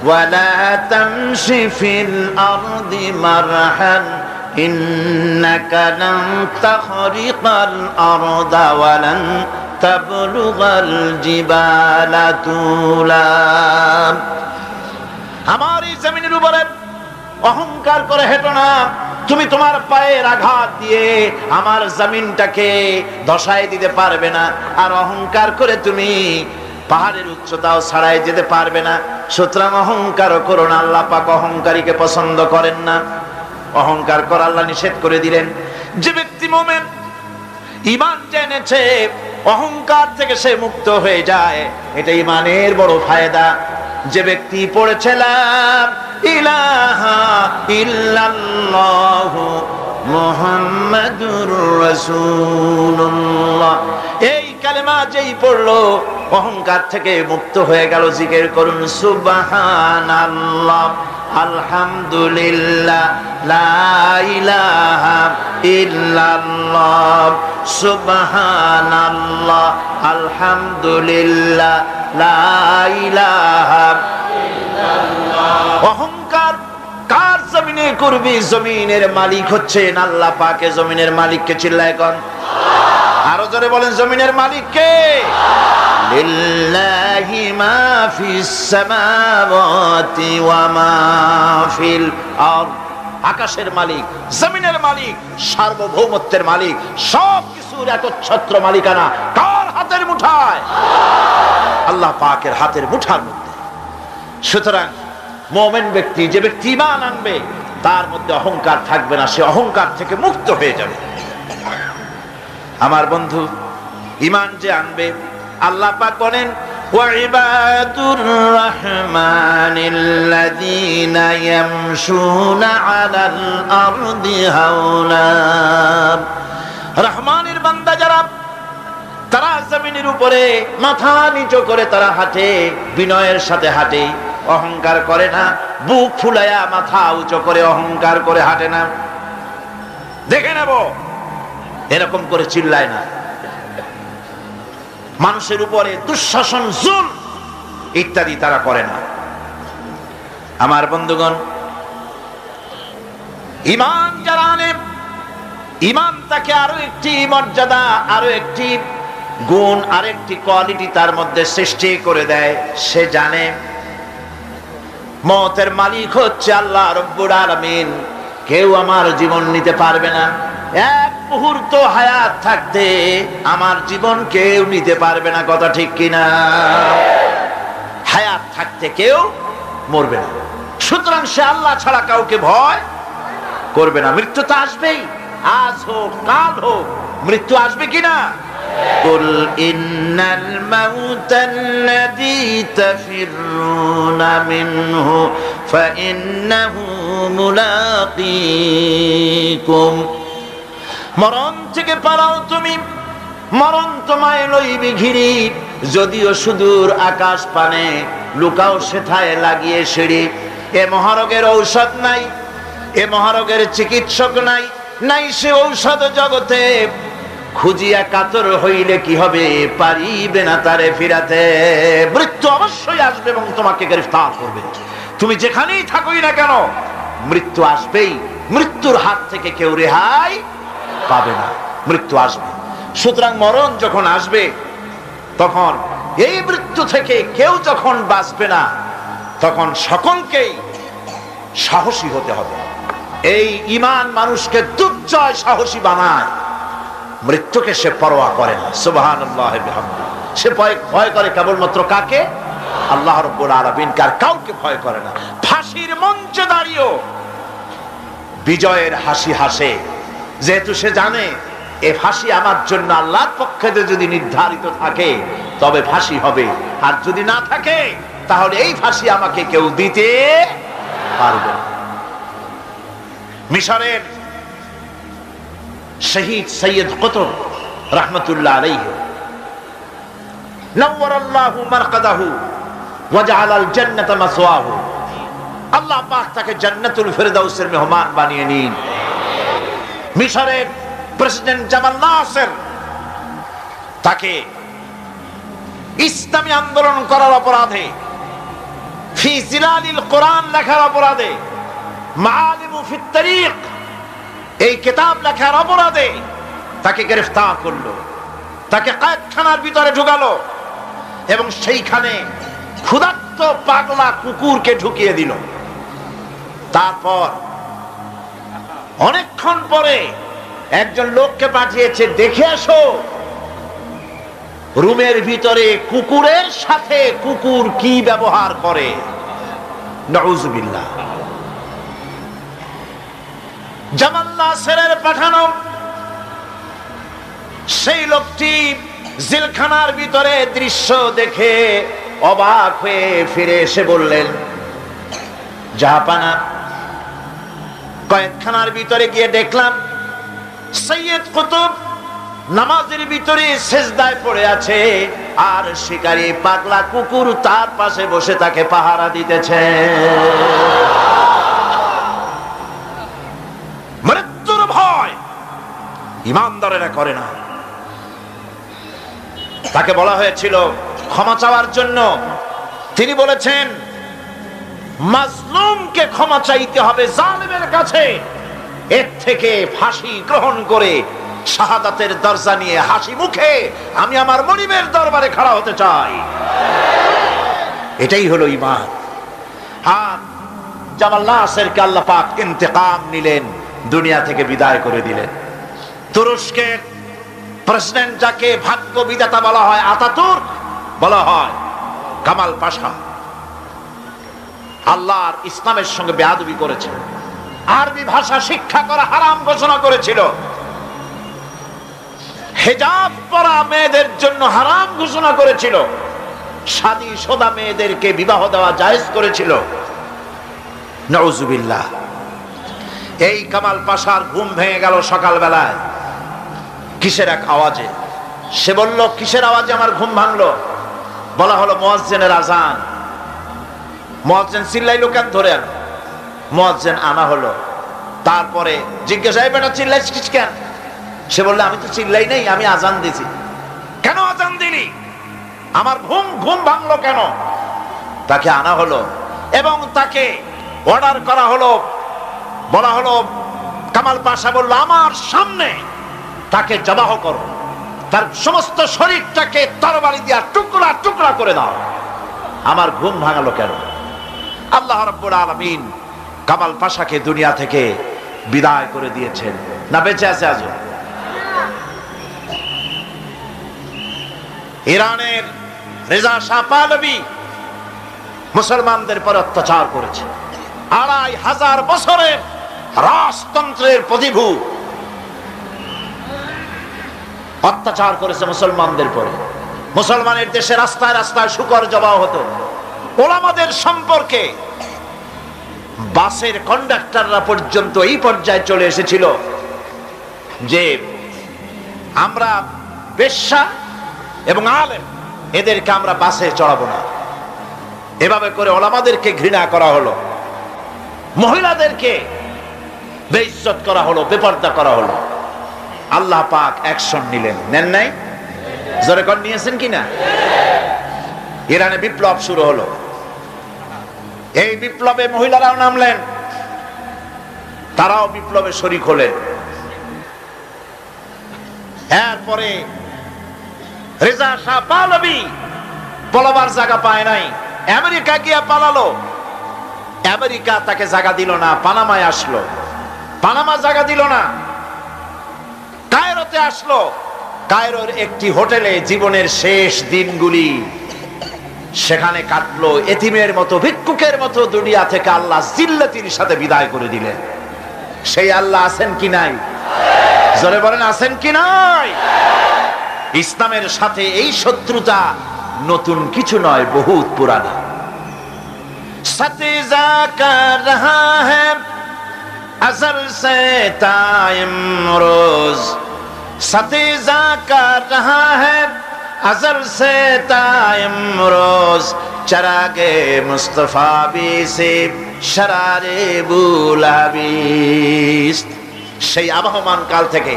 ওয়ালা তামশি ফিল আরদি মারহান ইন্নাকা লান তাখরিকাল আরদা ওয়া লান তাবলুগাল জিবালা তুলা। আমার এই জমিনের উপরে অহংকার করে হেঁটো না। তুমি তোমার পায়ের আঘাত দিয়ে আমার জমিনটাকে ধসায় দিতে পারবে না, আর অহংকার করে তুমি পাহাড়ের উচ্চতাও ছাড়াই যেতে পারবে না। সুতরাং অহংকারও করো না। আল্লাহ পাক অহংকারীকে পছন্দ করেন না। অহংকার করা আল্লাহ নিষেধ করে দিলেন। যে ব্যক্তি মুমিন, ঈমান জেনেছে, অহংকার থেকে সে মুক্ত হয়ে যায়, এটা ঈমানের বড় ফায়দা। যে ব্যক্তি পড়েছে লা ইলাহা ইল্লাল্লাহু মুহাম্মাদুর রাসূলুল্লাহ, এই কালেমা যেই পড়লো অহংকার থেকে মুক্ত হয়ে গেল। জিকির করুন সুবহানাল্লাহ, আলহামদুলিল্লাহ, লা ইলাহা ইল্লাল্লাহ, সুবহানাল্লাহ, আলহামদুলিল্লাহ, লা ইলাহা ইল্লাল্লাহ। অহংকার কার জমিনে করবি? জমিনের মালিক হচ্ছেন আল্লাহ পাক। জমিনের মালিককে চিল্লায় কোন? আরো জোরে বলেন, জমিনের মালিক কে? লিল্লাহি মা ফিস সামাওয়াতি ওয়া মা ফিল আরদ। আকাশের মালিক, জমিনের মালিক, সার্বভৌমত্বের মালিক, সব কিছুর একচ্ছত্র মালিকানা কার হাতের মুঠায়? আল্লাহ পাকের হাতের মুঠার মধ্যে। সুতরাং মুমিন ব্যক্তি, যে ব্যক্তি ঈমান আনবে, তার মধ্যে অহংকার থাকবে না, সে অহংকার থেকে মুক্ত হয়ে যাবে। আমার বন্ধু, ঈমান যে আনবে, আল্লাহ পাক বলেন ওয়াইবাদুর রাহমানিল্লাযীনা ইয়ামশুনা আলাল আরদি হাওনা। রহমানের বান্দা যারা, তারা জমিনের উপরে মাথা নিচু করে তারা হাঁটে, বিনয়ের সাথে হাঁটে, অহংকার করে না। বুক ফুলায়া মাথা উঁচু করে অহংকার করে হাঁটে না। দেখে নেব, এরকম করে চিল্লায় না। মানুষের উপরে দুঃশাসন, জুলম ইত্যাদি তারা করে না। আমার বন্ধুগণ, ঈমান যারা আনে, ঈমান তাকে আরো একটি মর্যাদা, আরো একটি গুণ, আরেকটি কোয়ালিটি তার মধ্যে সৃষ্টি করে দেয়। সে জানে মওতের মালিক হচ্ছে আল্লাহ রব্বুল আলামিন। কেউ আমার জীবন নিতে পারবে না। এক মুহূর্ত হায়াত থাকতে আমার জীবন কেউ নিতে পারবে না। কথা ঠিক কিনা? হায়াত থাকতে কেউ মরবে না। সুতরাং সে আল্লাহ ছাড়া কাউকে ভয় করবে না। মৃত্যু তো আসবেই, আজ হোক কাল হোক, মৃত্যু আসবে কিনা? কুল ইন্নাল মাউতাল্লাযী তাফিরুনা মিনহু ফাইন্নাহু মুলাকীকুম। মরণ থেকে পালাও তুমি, মরণ তোমায় লইবে ঘিরি। যদিও সুদূর আকাশ পানে, লুকাও সেথায় লাগিয়ে সিঁড়ি। এ মহারোগের ঔষধ নাই, এ মহারোগের চিকিৎসক নাই, নাই সে ঔষধ জগতে। খুঁজিয়া কাতর হইলে কি হবে, পারিবে না তারে ফিরাতে। মৃত্যু অবশ্যই আসবে এবং তোমাকে গ্রেফতার করবে। তুমি যেখানেই থাকোই না কেন, মৃত্যু আসবেই। মৃত্যুর হাত থেকে কেউ রেহাই পাবে না, মৃত্যু আসবে। সুতরাং মরণ যখন আসবে, তখন এই মৃত্যু থেকে কেউ যখন বাঁচবে না, তখন সকলকেই সাহসী হতে হবে। এই ঈমান মানুষকে দুর্জয় সাহসী বানায়। মৃত্যুকে সে পরোয়া করে না। সুবহানাল্লাহ বিহামদিহি। সে ভয় করে কেবলমাত্র কাকে? আল্লাহ রাব্বুল আলামিনকে, আর কাউকে ভয় করে না। ফাঁসির মঞ্চে দাঁড়িয়েও বিজয়ের হাসি হাসে, যেহেতু সে জানে এ ফাঁসি আমার জন্য আল্লাহর পক্ষে যদি নির্ধারিত থাকে তবে ফাঁসি হবে, আর যদি না থাকে তাহলে এই ফাঁসি আমাকে কেউ দিতে পারবে না। মিশরের শহীদ সৈয়দ কুতুব রাহমাতুল্লাহ আলাইহি, নওয়ারাল্লাহু মারকাদাহু ওয়া জাআলাল জান্নাতা মাসওয়াহু। আল্লাহ পাক তাকে জান্নাতুল ফিরদাউসের মেহমান বানিয়ে নিন। মিশরের প্রেসিডেন্ট জামাল নাসের তাকে ইসলামী আন্দোলন করার অপরাধে, ফি জিলালিল কোরআন লেখার অপরাধে, মাআলিমু ফিত তারিক এই কিতাব লেখার অপরাধে তাকে গ্রেফতার করলো, তাকে কয়েদখানার ভিতরে ঢুকালো এবং সেইখানে ক্ষুধার্ত পাগলা কুকুরকে ঢুকিয়ে দিল। তারপর অনেকক্ষণ পরে একজন লোককে পাঠিয়েছে, দেখে আসো রুমের ভিতরে কুকুরের সাথে কুকুর কি ব্যবহার করে। নাউযুবিল্লাহ। জামাল নাসেরের পাঠানো সেই লোকটি জেলখানার ভিতরে দৃশ্য দেখে অবাক হয়ে ফিরে এসে বললেন, জাহাপানা, কয়েদখানার ভিতরে গিয়ে দেখলাম সৈয়দ কুতুব নামাজের ভিতরে সেজদায় পড়ে আছে, আর শিকারী পাগলা কুকুর তার পাশে বসে তাকে পাহারা দিতেছে। মৃত্যুর ভয় ঈমানদারেরা করে না। তাকে বলা হয়েছিল ক্ষমা চাওয়ার জন্য, তিনি বলেছেন মাজলুমকে ক্ষমা চাইতে হবে জালেমের কাছে, এর থেকে ফাঁসি গ্রহণ করে শাহাদাতের দরজা নিয়ে হাসি মুখে আমি আমার মনিবের দরবারে খাড়া হতে চাই। এটাই হলো ঈমান। আর জামাল নাসেরকে আল্লাহ পাক ইন্তেকাম নিলেন, দুনিয়া থেকে বিদায় করে দিলেন। তুরস্কের প্রেসিডেন্ট যাকে ভাগ্য বিধাতা বলা হয়, আতাতুর্ক বলা হয়, কামাল পাশা আল্লাহর ইসলামের সঙ্গে বেয়াদবি করেছে, আরবি ভাষা শিক্ষা করা হারাম ঘোষণা করেছিল, হিজাব পরা মেয়েদের জন্য হারাম ঘোষণা করেছিল, শাদী শোদা মেয়েদেরকে বিবাহ দেওয়া জায়েজ করেছিল। নাউযুবিল্লাহ। এই কামাল পাশার ঘুম ভেঙে গেল সকালবেলায় কিসের এক আওয়াজে। সে বলল, কিসের আওয়াজে আমার ঘুম ভাঙলো? বলা হলো মুয়াজ্জিনের আজান। মুয়াজ্জিন চিল্লাইলো কেন? ধরে আনো। মুয়াজ্জিন আনা হলো। তারপরে জিজ্ঞাসা, এই বেটা চিল্লাইছিস কেন? সে বলল, আমি তো চিল্লাই নাই, আমি আজান দিছি। কেন আজান দিলি? আমার ঘুম ভাঙলো কেন? তাকে আনা হলো এবং তাকে অর্ডার করা হলো। বলা হলো, কামাল পাশা বলল, আমার সামনে তাকে জবাহ করো, তার সমস্ত শরীরটাকে তরবারি দিয়া টুকরা টুকরা করে দাও। আমার ঘুম ভাঙালো কেন? আল্লাহ রাব্বুল আলামিন কামাল পাশাকে দুনিয়া থেকে বিদায় করে দিয়েছেন। না বেঁচে আছে আজও? ইরানের রেজা শাহ পাহলভী মুসলমানদের পর অত্যাচার করেছে। ২৫০০ বছরের রাজতন্ত্রের প্রতিভূ অত্যাচার করেছে মুসলমানদের পরে। মুসলমানের দেশে রাস্তায় রাস্তায় শুকর জবাহ হতো। ওলামাদের সম্পর্কে বাসের কন্ডাক্টররা পর্যন্ত এই পর্যায়ে চলে এসেছিল যে আমরা বেশ্যা এবং আলেম, এদেরকে আমরা বাসে চড়াবো না। এভাবে করে ওলামাদেরকে ঘৃণা করা হলো, মহিলাদেরকে বেইজ্জত করা হলো, বেপরদা করা হলো। আল্লাহ পাক অ্যাকশন নিলেন, নেন নাই? জোরে কর, নিয়েছেন কিনা? ইরানে বিপ্লব শুরু হলো। এই বিপ্লবে মহিলারাও নামলেন, তারাও বিপ্লবে শরীক হলেন। এরপরে রেজা শাহ পাহলভী পলাবার জায়গা পায় নাই, আমেরিকা গিয়া পালালো। আমেরিকা তাকে জায়গা দিল না, পানামায় আসলো, পানামা জায়গা দিল না। কায়রোতে আসলো, কায়রোর একটি হোটেলে জীবনের শেষ দিনগুলি সেখানে কাটলো। এতিমের মতো, ভিক্ষুকের মতো দুনিয়া থেকে আল্লাহ জিল্লাতির সাথে বিদায় করে দিলেন। সেই আল্লাহ আছেন কি নাই? জোরে বলেন, আছেন কি নাই? ইসলামের সাথে এই শত্রুতা নতুন কিছু নয়, বহুত পুরানা। সতিজা কর রহা হ্যায় अज़ल से ता इमरोज़, सतीज़ा कर रहा है अज़ल से ता इमरोज़, चरागे मुस्तफ़ा भी से शरारे बुलाबीस। সেই আবহমান কাল থেকে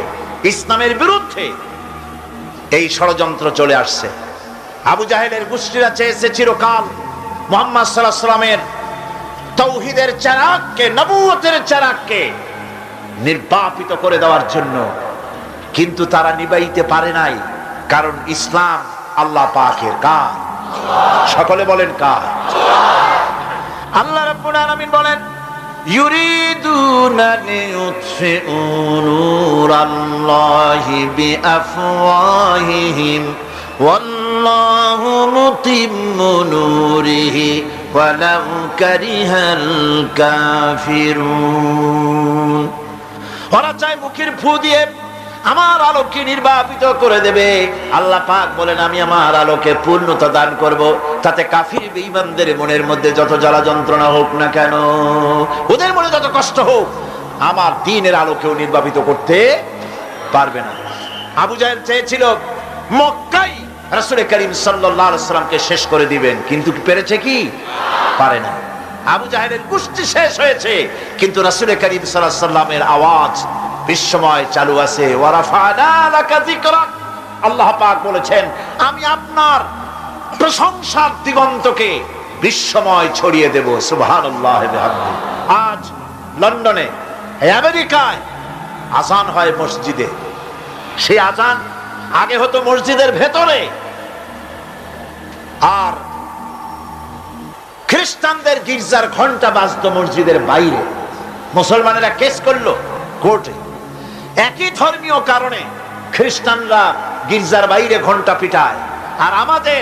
ইসলামের বিরুদ্ধে এই ষড়যন্ত্র চলে আসছে। আবু জাহেলের গোষ্ঠীরা চেয়েছে চিরকাল মুহাম্মদ সাল্লাল্লাহু আলাইহি ওয়াসাল্লামের তাওহীদের চারাককে, নবুয়তের চারাককে নির্বাপিত করে দেওয়ার জন্য, কিন্তু তারা নিবাইতে পারে নাই। কারণ ইসলাম আল্লাহ পাকের কার? সকলে বলেন কার? আল্লাহ রাব্বুল আলামিন বলেন, ইউরিদুনা লিইউতফিউ নূরাল্লাহি বিআফওয়াহিহিম ওয়াল্লাহু মুতিম্মু নূরিহি ওয়ালাউ কারিহাল কাফিরুন। ওরা চায় মুখের ফু দিয়ে আমার আলোকে নির্বাপিত করে দেবে। আল্লাহ পাক বলেন, আমি আমার আলোকে পূর্ণতা দান করব, তাতে কাফির বেঈমানদের মনের মধ্যে যত জ্বালা যন্ত্রণা হোক না কেন, ওদের মনে যত কষ্ট হোক, আমার দ্বীনের আলোকেও নির্বাপিত করতে পারবে না। আবু জাহেল চেয়েছিল মক্কায় রাসূল করিম সাল্লাল্লাহু আলাইহি ওয়াসাল্লামকে শেষ করে দিবেন, কিন্তু পেরেছে কি? পারে না। আবু জাহেলের গোষ্ঠী শেষ হয়েছে, কিন্তু রাসূল করিম সাল্লাল্লাহু আলাইহি ওয়াসাল্লামের আওয়াজ বিশ্বময় চালু আছে। ওয়ারাফানা লাকা যিকরাক, আল্লাহ পাক বলেছেন, আমি আপনার প্রশংসার দিগন্তকে বিশ্বময় ছড়িয়ে দেব। সুবহানাল্লাহ ওয়া বিহামদিহি। আজ লন্ডনে, আমেরিকায় আযান হয় মসজিদে। সেই আযান আগে হতো মসজিদের ভেতরে, আর খ্রিস্টানদের গির্জার ঘন্টা বাজতো মসজিদের বাইরে। মুসলমানেরা কেস করলো কোর্টে, একই ধর্মীয় কারণে খ্রিস্টানরা গির্জার বাইরে ঘন্টা পিটায়, আর আমাদের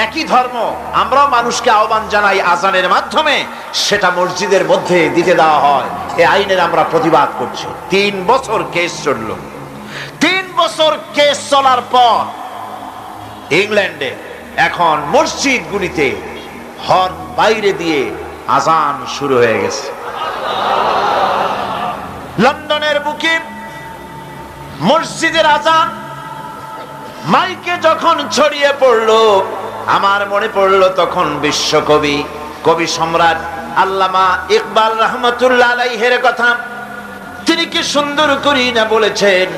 একই ধর্ম, আমরাও মানুষকে আহ্বান জানাই আযানের মাধ্যমে, সেটা মসজিদের মধ্যে দিতে দেওয়া হয়। এই আইনের আমরা প্রতিবাদ করছি। 3 বছর কেস চলল। 3 বছর কেস চলার পর ইংল্যান্ডে এখন মসজিদগুলিতে হর্ন বাইরে দিয়ে আযান শুরু হয়ে গেছে। লন্ডনের বুকে মসজিদের আযান মাইকে যখন ছড়িয়ে পড়লো, আমার মনে পড়লো তখন বিশ্বকবি, কবি সম্রাট আল্লামা ইকবাল রহমতুল্লাহ আলাইহির কথা। তিনি কি সুন্দর করে না বলেছেন,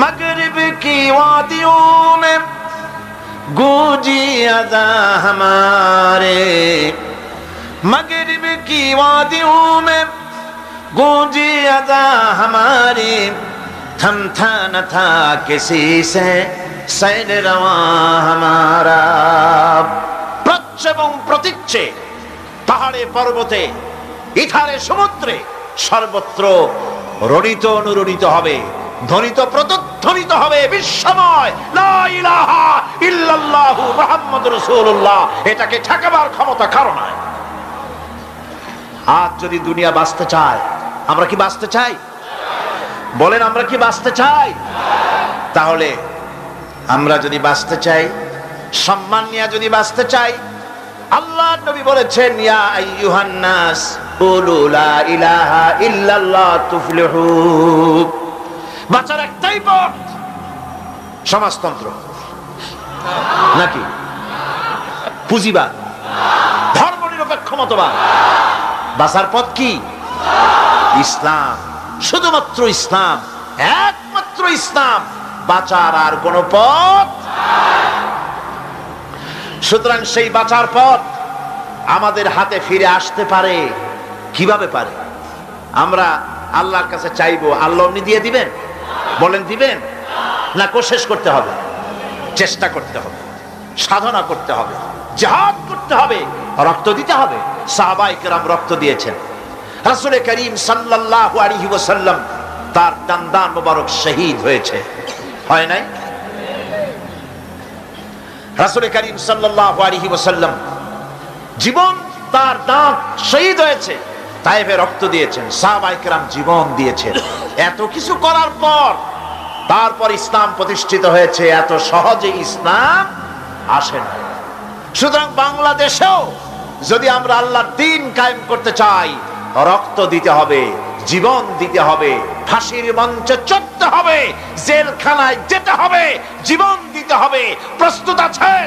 মাগরিব কি ওয়াদিও মে গूंजी अज़ा हमारे, मगरिब की वादियों में गूंजी अज़ा हमारी, थमथा न था किसी से सैर रवा हमारा। প্রচ্ছ এবং প্রতীচ্যে, পাহাড়ে পর্বতে, ইথারে সমুদ্রে, সর্বত্র রণিত অনুরণিত হবে, ধ্বনিত প্রতিধ্বনিত হবে বিশ্বময় লা ইলাহা ইল্লাল্লাহু মুহাম্মাদুর রাসূলুল্লাহ। এটাকে ঠেকাবার ক্ষমতা কারো নাই। আজ যদি দুনিয়া বাঁচতে চায়, আমরা কি বাঁচতে চাই? বলেন, আমরা কি বাঁচতে চাই? তাহলে আমরা যদি বাঁচতে চাই, সম্মান নিয়ে যদি বাঁচতে চাই, আল্লাহর নবী বলেছেন, ইয়া আইয়ুহান নাস কুলু লা ইলাহা ইল্লাল্লাহ তুফলিহু। বাঁচার একটাই পথ, সমাজতন্ত্র নাকি পুঁজিবাদ, ধর্মনিরপেক্ষ মতবাদ? বাঁচার পথ কি? ইসলাম, শুধুমাত্র ইসলাম, একমাত্র ইসলাম। বাঁচার আর কোন পথ। সুতরাং সেই বাঁচার পথ আমাদের হাতে ফিরে আসতে পারে। কিভাবে পারে? আমরা আল্লাহর কাছে চাইবো, আল্লাহ এমনি দিয়ে দিবেন? বলেন দিবেন? না, কোশিশ করতে হবে, চেষ্টা করতে হবে, সাধনা করতে হবে, জিহাদ করতে হবে, রক্ত দিতে হবে। সাহাবায়ে কেরাম রক্ত দিয়েছেন। রাসূল করিম সাল্লাল্লাহু আলাইহি ওয়াসাল্লাম তার দান মোবারক শহীদ হয়েছে, হয় নাই? রাসূল করিম সাল্লাল্লাহু আলাইহি ওয়াসাল্লাম জীবন, তার দাঁত শহীদ হয়েছে, তায়েফে রক্ত দিয়েছেন, সাহাবায়ে কেরাম জীবন দিয়েছেন। এত কিছু করার পর তারপর ইসলাম প্রতিষ্ঠিত হয়েছে। এত সহজে ইসলাম আসে না। সুতরাং বাংলাদেশেও যদি আমরা আল্লাহর দ্বীন কায়েম করতে চাই, রক্ত দিতে হবে, জীবন দিতে হবে, ফাঁসির মঞ্চে চড়তে হবে, জেলখানায় যেতে হবে, জীবন দিতে হবে। প্রস্তুত আছেন?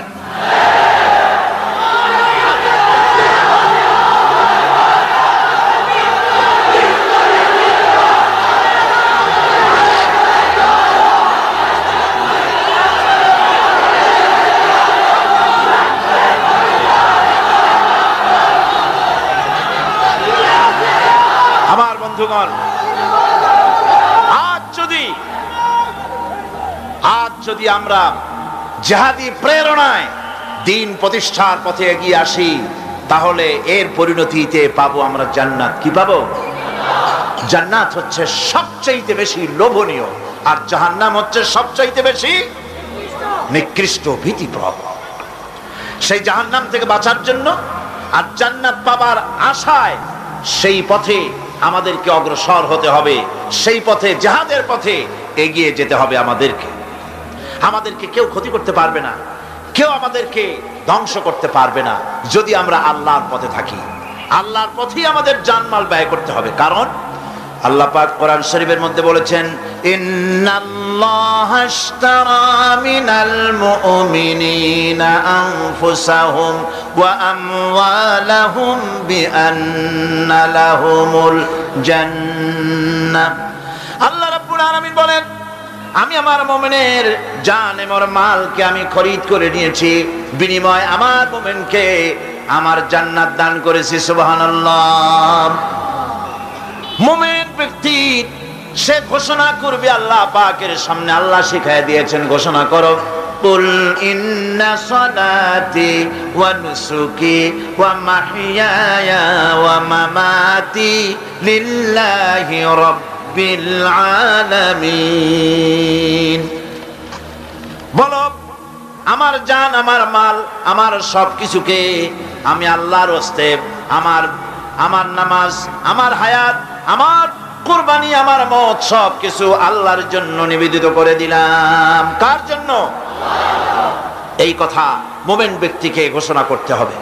যদি আমরা জিহাদি প্রেরণায় দ্বীন প্রতিষ্ঠার পথে এগিয়ে আসি, তাহলে এর পরিণতিতে পাবো আমরা জান্নাত। কি পাবো? জান্নাত হচ্ছে সবচাইতে বেশি লোভনীয়, আর জাহান্নাম হচ্ছে সবচাইতে বেশি নিকৃষ্ট, ভীতিপ্রদ। সেই জাহান্নাম থেকে বাঁচার জন্য আর জান্নাত পাবার আশায় সেই পথে আমাদেরকে অগ্রসর হতে হবে, সেই পথে জিহাদের পথে এগিয়ে যেতে হবে। আমাদেরকে কেউ ক্ষতি করতে পারবে না, কেউ আমাদেরকে ধ্বংস করতে পারবে না যদি আমরা আল্লাহর পথে থাকি। আল্লাহর পথেই আমাদের জানমাল ব্যয় করতে হবে। কারণ আল্লাহ পাক কোরআন শরীফের মধ্যে বলেছেন, ইন্নাল্লাহা আশতারা মিনাল মুমিনিনা আনফুসাহুম ওয়া আমওয়ালাহুম বিআন্না লাহুমুল জান্নাহ। আল্লাহ রাব্বুল আলামিন বলেন, আমি আমার মুমিনের জান এবং মালকে আমি খরিদ করে নিয়েছি, বিনিময়ে আমার মুমিনকে আমার জান্নাত দান করেছি। সুবহানাল্লাহ। মুমিন ব্যক্তি সে ঘোষণা করবে আল্লাহ পাকের সামনে। আল্লাহ শিখায় দিয়েছেন, ঘোষণা করো, কুল ইন্না সালাতি ওয়া নুসুকি ওয়া মাহইয়ায়া ওয়া মামাতি লিল্লাহি রাব্বিল আলামিন। বলো, আমার জান, আমার মাল, আমার সবকিছুকে আমি আল্লাহর হস্তে, আমার নামাজ, আমার হায়াত, আমার কুরবানি, আমার মত, সবকিছু আল্লাহর জন্য নিবেদিত করে দিলাম। কার জন্য? এই কথা মুমিন ব্যক্তিকে ঘোষণা করতে হবে,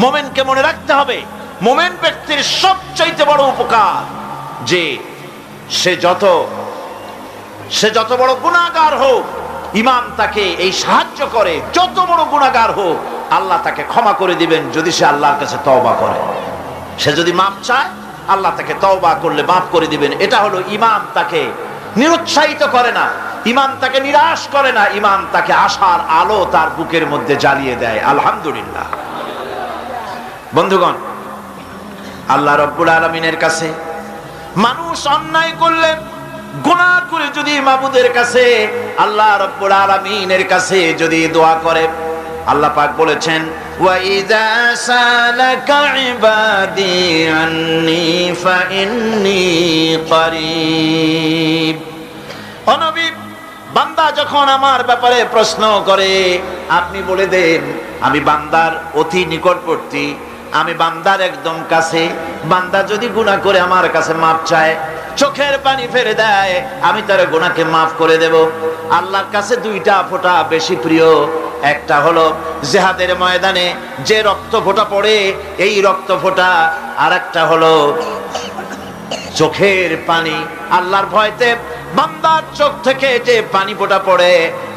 মুমিনকে মনে রাখতে হবে। মুমিন ব্যক্তির সবচাইতে বড় উপকার যে সে যত বড় গুনাহগার হোক, ইমাম তাকে এই সাহায্য করে, যত বড় গুনাহগার হোক আল্লাহ তাকে ক্ষমা করে দিবেন যদি সে আল্লাহর কাছে তওবা করে। সে যদি মাপ চায়, আল্লাহ তাকে তওবা করলে মাফ করে দিবেন। এটা হলো ইমাম তাকে নিরুৎসাহিত করে না, ইমাম তাকে নিরাশ করে না, ইমাম তাকে আশার আলো তার বুকের মধ্যে জ্বালিয়ে দেয়। আলহামদুলিল্লাহ। বন্ধুগণ, আল্লাহ রাব্বুল আলামিনের কাছে মানুষ অন্যায় করলে, গুনাহ করে যদি মাবুদের কাছে, আল্লাহ রাব্বুল আলামিনের কাছে যদি দোয়া করে, আল্লাহ পাক বলেছেন, ওয়া ইযা সালাকা ইবাদি আন্নী ফাইন্নী করিব। ও নবী, বান্দা যখন আমার ব্যাপারে প্রশ্ন করে, আপনি বলে দেন আমি বান্দার অতি নিকটবর্তী, আমি বান্দার একদম কাছে। বান্দা যদি গুনাহ করে আমার কাছে মাপ চায়, চোখের পানি ফেলে দেয়, আমি তার গুনাহকে মাফ করে দেব। আল্লাহর কাছে দুইটা ফোঁটা বেশি প্রিয়। একটা হলো জিহাদের ময়দানে যে রক্ত ফোঁটা পড়ে, এই রক্ত ফোঁটা, আর একটা হলো চোখের পানি। আল্লাহর ভয়তে বান্দার চোখ থেকে যে পানি ফোঁটা পড়ে,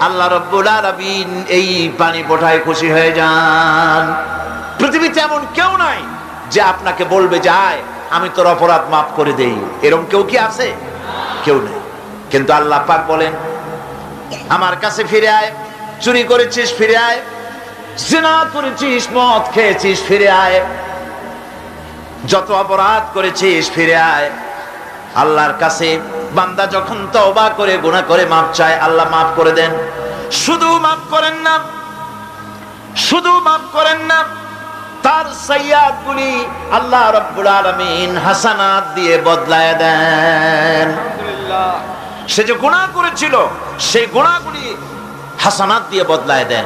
আল্লাহ রাব্বুল আলামিন এই পানি ফোঁটায় খুশি হয়ে যান। পৃথিবীতে এমন কেউ নাই যে আপনাকে বলবে যে আয় আমি তোর অপরাধ মাফ করে দেই। এরকম কেউ কি আছে? কেউ নেই। কিন্তু আল্লাহ পাক বলেন, আমার কাছে ফিরে আয়, চুরি করেছিস ফিরে আয়, জিনা করেছিস, মদ খেয়েছিস ফিরে আয়, যত অপরাধ করেছিস ফিরে আয়। আল্লাহর কাছে বান্দা যখন তওবা করে, গুনাহ করে মাফ চায়, আল্লাহ মাফ করে দেন। শুধু মাফ করেন না, শুধু মাফ করেন না, তার সাইয়্যাত গুলি আল্লাহ রাব্বুল আলামিন হাসানাত দিয়ে বদলায় দেন। আলহামদুলিল্লাহ। সে যে গুনাহ করেছিল, সেই গুনাহগুলি হাসানাত দিয়ে বদলায় দেন।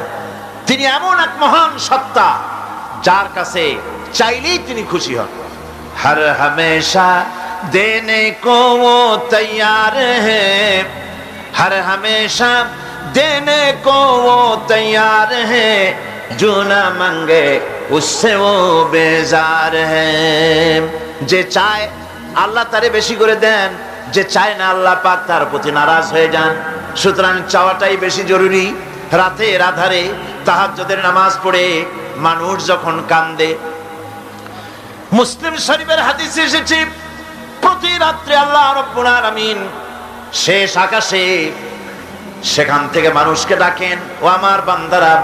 তিনি এমন এক মহান সত্তা যার কাছে চাইলেই তিনি খুশি হন। হর হমেশা দেনে কো वो तैयार है, हर हमेशा देने को वो तैयार है, जो ना मांगे उससे वो बेजार है। যে চায় আল্লাহ তারে বেশি করে দেন, যে চায় না আল্লাহ পাক তার প্রতি নারাজ হয়ে যান। সুতরাং চাওয়াটাই বেশি জরুরি। রাতের আধারে তাহাজ্জুদের নামাজ পড়ে মানুষ যখন কান্দে, মুসলিম শরীফের হাদিসে এসেছে, প্রতি রাত্রে আল্লাহ রাব্বুল আলামিন শেষ আকাশে সেখান থেকে মানুষকে ডাকেন, ও আমার বান্দারা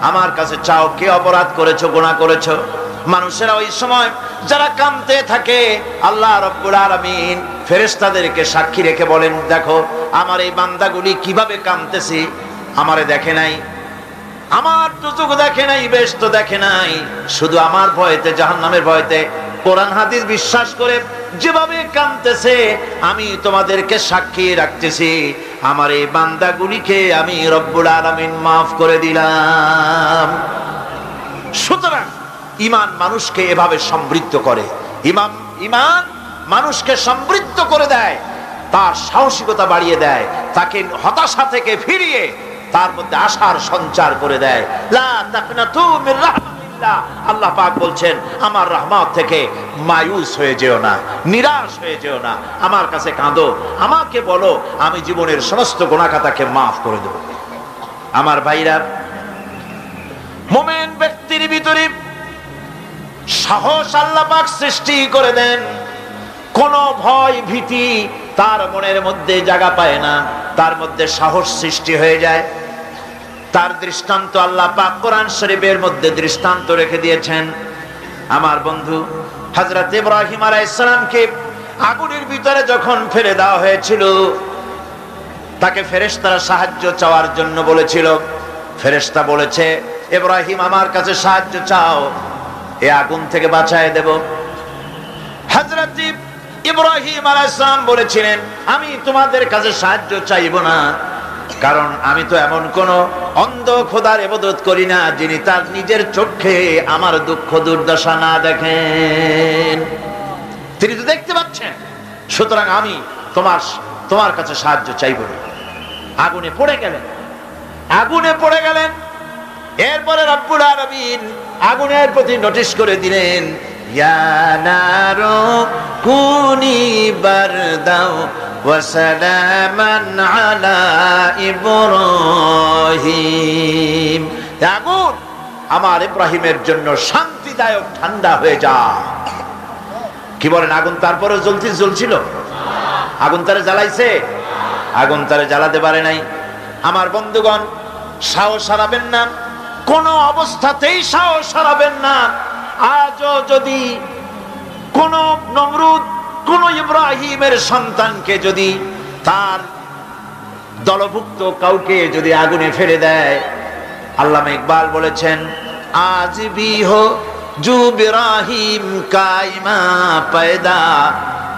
আমার কাছে চাও, কে অপরাধ করেছো, গুনাহ করেছো। মানুষেরা ওই সময় যারা কাঁদতে থাকে, আল্লাহ রাব্বুল আলামিন ফেরেশতাদেরকে সাক্ষী রেখে বলেন, দেখো আমার এই বান্দাগুলি কিভাবে কাঁদতেছে, আমারে দেখে নাই, আমার দুচোখ দেখে নাই, বেহেশত দেখে নাই, শুধু আমার ভয়তে, জাহান্নামের ভয়তে কোরআন হাদিস বিশ্বাস করে যেভাবে কাঁদতেছে, আমি তোমাদেরকে সাক্ষী রাখতেছি, আমার এই বান্দাগুলিকে আমি রব্বুল আলামিন মাফ করে দিলাম। সুতরাং ঈমান মানুষকে এভাবে সমৃদ্ধ করে, ঈমান মানুষকে সমৃদ্ধ করে দেয়, তার সাহসিকতা বাড়িয়ে দেয়, তাকে হতাশা থেকে ফিরিয়ে তার মধ্যে আশার সঞ্চার করে দেয়। লা তাকনাতু মির রাহমাতিল্লাহ, আল্লাহ পাক বলছেন আমার রহমত থেকে মায়ুস হয়ে যেও না, নিরাশ হয়ে যেও না, আমার কাছে কাঁদো, আমাকে বলো, আমি জীবনের সমস্ত গুনাহ খাতাকে মাফ করে দেব। আমার ভাইরা, মুমিন ব্যক্তির ভিতরে সাহস আল্লাহ পাক সৃষ্টি করে দেন, কোন ভয় ভীতি তার মনের মধ্যে জায়গা পায় না, তার মধ্যে সাহস সৃষ্টি হয়ে যায়। তার দৃষ্টান্ত আল্লাহ পাক কোরআন শরীফের মধ্যে দৃষ্টান্ত রেখে দিয়েছেন। আমার বন্ধু হযরত ইব্রাহিম আলাইহিস সালামকে আগুনের ভিতরে যখন ফেলে দেওয়া হয়েছিল, তাকে ফেরেশতারা সাহায্য চাওয়ার জন্য বলেছিল। ফেরেশতা বলেছে, ইব্রাহিম আমার কাছে সাহায্য চাও, এই আগুন থেকে বাঁচায় দেব। হযরত ইব্রাহিম আলাইহিস সালাম বলেছিলেন, আমি তোমাদের কাছে সাহায্য চাইব না, কারণ আমি তো এমন কোন অন্ধ খোদার ইবাদত করি না যিনি তার নিজের চোখে আমার দুঃখ দুর্দশা না দেখেন। তিনি তো দেখতে পাচ্ছেন, সুতরাং আমি তোমার কাছে সাহায্য চাইব না। আগুনে পড়ে গেলেন। এরপরে রব্বুল আলামিন আগুনের প্রতি নোটিশ করে দিলেন, ইয়া নারু কুনি বারদাও ওয়া সালামান আলা ইব্রাহিম, আগুন আমার ইব্রাহিমের জন্য শান্তিদায়ক ঠান্ডা হয়ে যা। কি বলেন, আগুন তারপরে জ্বলছিল? আগুন তারে জ্বালাইছে? আগুন তারে জ্বালাতে পারে নাই। আমার বন্ধুগণ, সাহস হারাবেন না, কোন অবস্থাতেই সাহস হারাবেন না। আজও যদি কোন নমরুদ কোন ইব্রাহিমের সন্তানকে যদি তার দলভুক্ত কাউকে যদি আগুনে ফেলে দেয়, আল্লামা ইকবাল বলেছেন, আজ ভি হো জু ইব্রাহিম কাইমা पैदा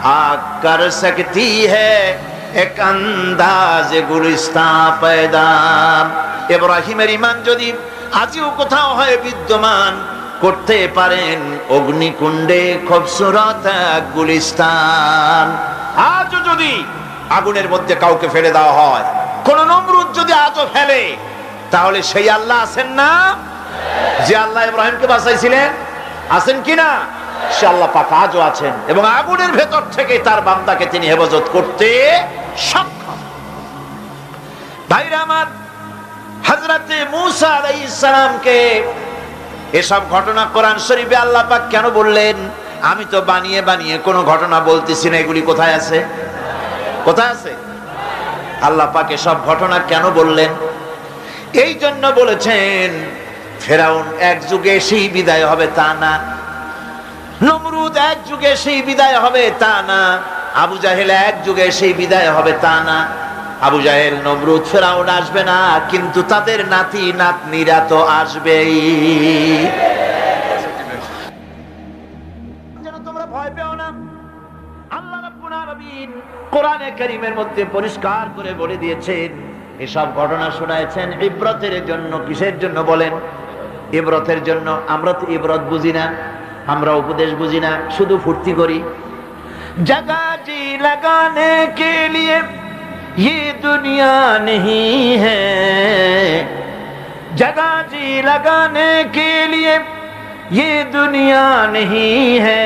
आग कर सकती है एक अंदाज गुलिस्तां पैदा। ইব্রাহিমের ঈমান যদি আজও কোথাও হয় বিদ্যমান, করতে পারেন অগ্নিকুণ্ডে খুবসুরত গুলিস্তান। আজও যদি আগুনের মধ্যে কাউকে ফেলে দেওয়া হয়, কোন নমরুদ যদি আজও ফেলে, তাহলে সেই আল্লাহ আছেন না যে আল্লাহ ইব্রাহিমকে বাঁচাইছিলেন? আছেন কিনা? সে আল্লাহ পাক আজও আছেন, এবং আগুনের ভেতর থেকে তার বান্দাকে তিনি হেফাজত করতে সক্ষম। ভাইরা আমার, হযরতে মূসা আলাইহিস সালামকে এসব ঘটনা কোরআন শরীফে আল্লাহ পাক কেন বললেন? আমি তো বানিয়ে বানিয়ে কোনো ঘটনা বলতেছি না, এগুলি কোথায় আছে? কোথায় আছে? আল্লাহ পাক এসব ঘটনা কেন বললেন? এই জন্য বলেছেন, ফেরাউন এক যুগে সেই বিদায় হবে তা না, নমরুদ এক যুগে সেই বিদায় হবে তা না, আবু জাহেল এক যুগে সেই বিদায় হবে তা না। আবু জাহেল, নমরুদ, ফেরাউন আসবে না, কিন্তু তাদের নাতি নাতনিরা তো আসবেই। যেন তোমরা ভয় পেও না। আল্লাহ রাব্বুল আলামিন কোরআনে কারীমের মধ্যে পরিষ্কার করে বলে দিয়েছেন, এসব ঘটনা শোনায়েছেন ইবরতের জন্য। কিসের জন্য বলেন? ইবরতের জন্য। আমরা তো ইবরত বুঝি না, আমরা উপদেশ বুঝি না, শুধু ফুর্তি করি। জগা জি লাগানে কে লিয়ে ये दुनिया नहीं है, जगह जी लगाने के लिए ये दुनिया नहीं है,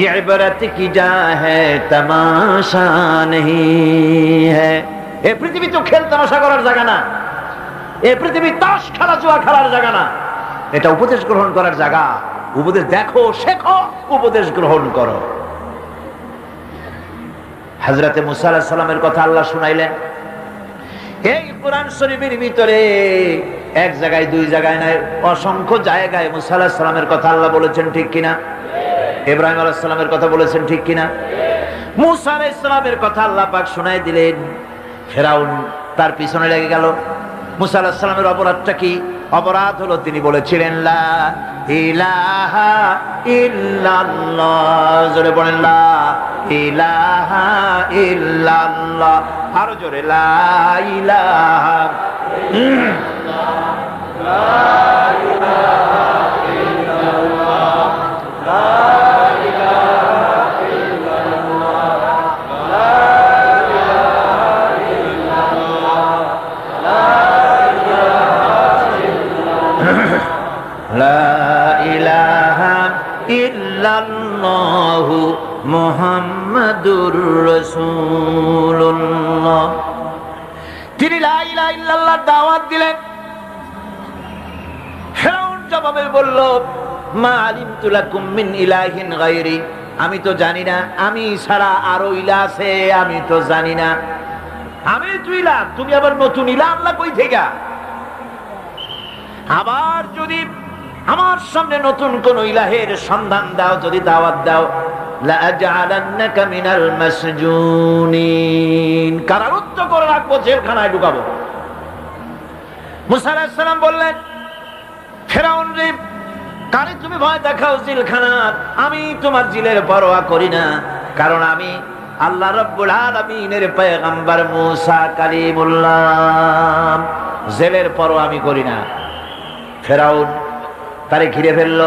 ये इबरत की जा है तमाशा नहीं है। ए पृथ्वी तो खेल तमाशा করার জায়গা না, এ পৃথিবী তাস খেলা জুয়া খেলার জায়গা না, এটা উপদেশ গ্রহণ করার জায়গা। উপদেশ দেখো, শেখো, উপদেশ গ্রহণ করো। হযরতে মূসা আলাইহিস সালামের কথা আল্লাহ শুনাইলেন। এই কোরআন শরীফের ভিতরে এক জায়গায় দুই জায়গায় নয়, অসংখ্য জায়গায় মুসা আলাইহিস সালামের কথা আল্লাহ বলেছেন, ঠিক কিনা? ইব্রাহিম আলাইহিস সালামের কথা বলেছেন, ঠিক কিনা? মুসা আলাইহিস সালামের কথা আল্লাহ পাক শোনায় দিলেন। ফেরাউন তার পিছনে লেগে গেল। মুসা আলাইহিস সালামের অপরাধটা কি? অপরাধ হলো তিনি বলেছিলেন লা ইলাহা ইল্লাল্লাহ। জোরে বলেন লা ইলাহা ইল্লাল্লাহ। আরো জোরে লা ইলাহা মুহাম্মাদুর রাসূলুল্লাহ। তিনি লা ইলাহা ইল্লাল্লাহর দাওয়াত দিলেন। ফিরআউন জবাবে বলল, মা আলিমতু লাকুম মিন ইলাহিন গায়রি, আমি তো জানি না, আমি ছাড়া আরো ইলাহ আছে, আমি তো জানি না। আমি তো ইলাহ, তুমি আবার নতুন ইলাহ আল্লাহ কই থেকে? আবার যদি আমার সামনে নতুন কোন ইলাহের সন্ধান দাও, যদি দাওয়াত দাও, লা আজআলান্নাকা মিনাল মাসজুনিন, কারারুদ্ধ করে রাখবো, জেলখানায় ঢুকাবো। মুসা আলাইহিস সালাম বললেন, ফিরআউন রে, কারে তুমি ভয় দেখাও জেলখানার? আমি তোমার জিলের পরোয়া করি না, কারণ আমি আল্লাহ রাব্বুল আলামিনের পয়গম্বর মুসা কালিমুল্লাহ, জেলের পরোয়া আমি করি না। ফিরআউন তারে ঘিরে ফেলল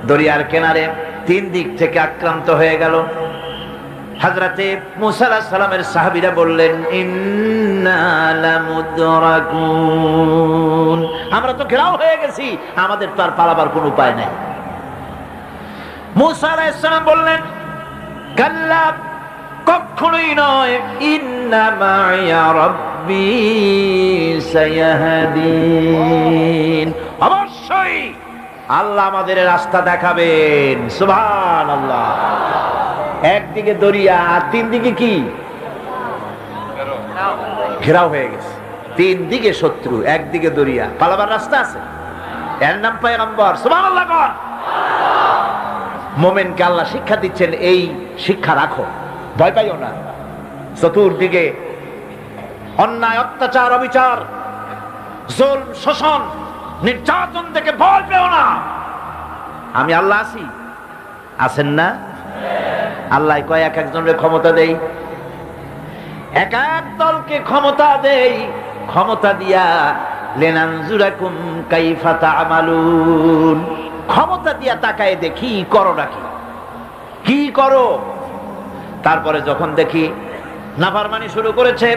দরিয়ার কিনারে, তিন দিক থেকে আক্রান্ত হয়ে গেল। হযরতে মুসা আলাইহিস সালামের সাহাবীরা বললেন, ইন্না লামুদরাকুন, আমরা তো ঘেরাও হয়ে গেছি, আমাদের তো আর পালাবার কোনো উপায় নাই। মুসা আলাইহিস সালাম বললেন, কাল্লা, কখনোই নয়, ইন্না মা'ইয়া রাব্বি সায়াহদিন, অবশ্যই আল্লাহ আমাদের রাস্তা দেখাবেন। সুবহানাল্লাহ। একদিকে দরিয়া আর তিন দিকে কি? ঘেরাও হয়ে গেছে, তিন দিকে শত্রু, একদিকে দরিয়া, পালাবার রাস্তা আছে? এর নাম পয়গম্বর। সুবহানাল্লাহ। মুমিনকে আল্লাহ শিক্ষা দিচ্ছেন, এই শিক্ষা রাখো, ভয় পাইও না। চতুর্দিকে অন্যায়, অত্যাচার, অবিচার, জুলম, শোষণ, নির্যাতন থেকে ভয় পেও না, আমি আল্লাহ আছি। আছেন না? আল্লাহ কয় এক একজনের ক্ষমতা দেই, এক এক দলকে ক্ষমতা দেই, ক্ষমতা দিয়া লিনানজুরাকুম কাইফা তা'মালুন, ক্ষমতা দিয়া তাকায় দেখি করো নাকি, কি করো। তারপরে যখন দেখি নাফরমানি শুরু করেছে,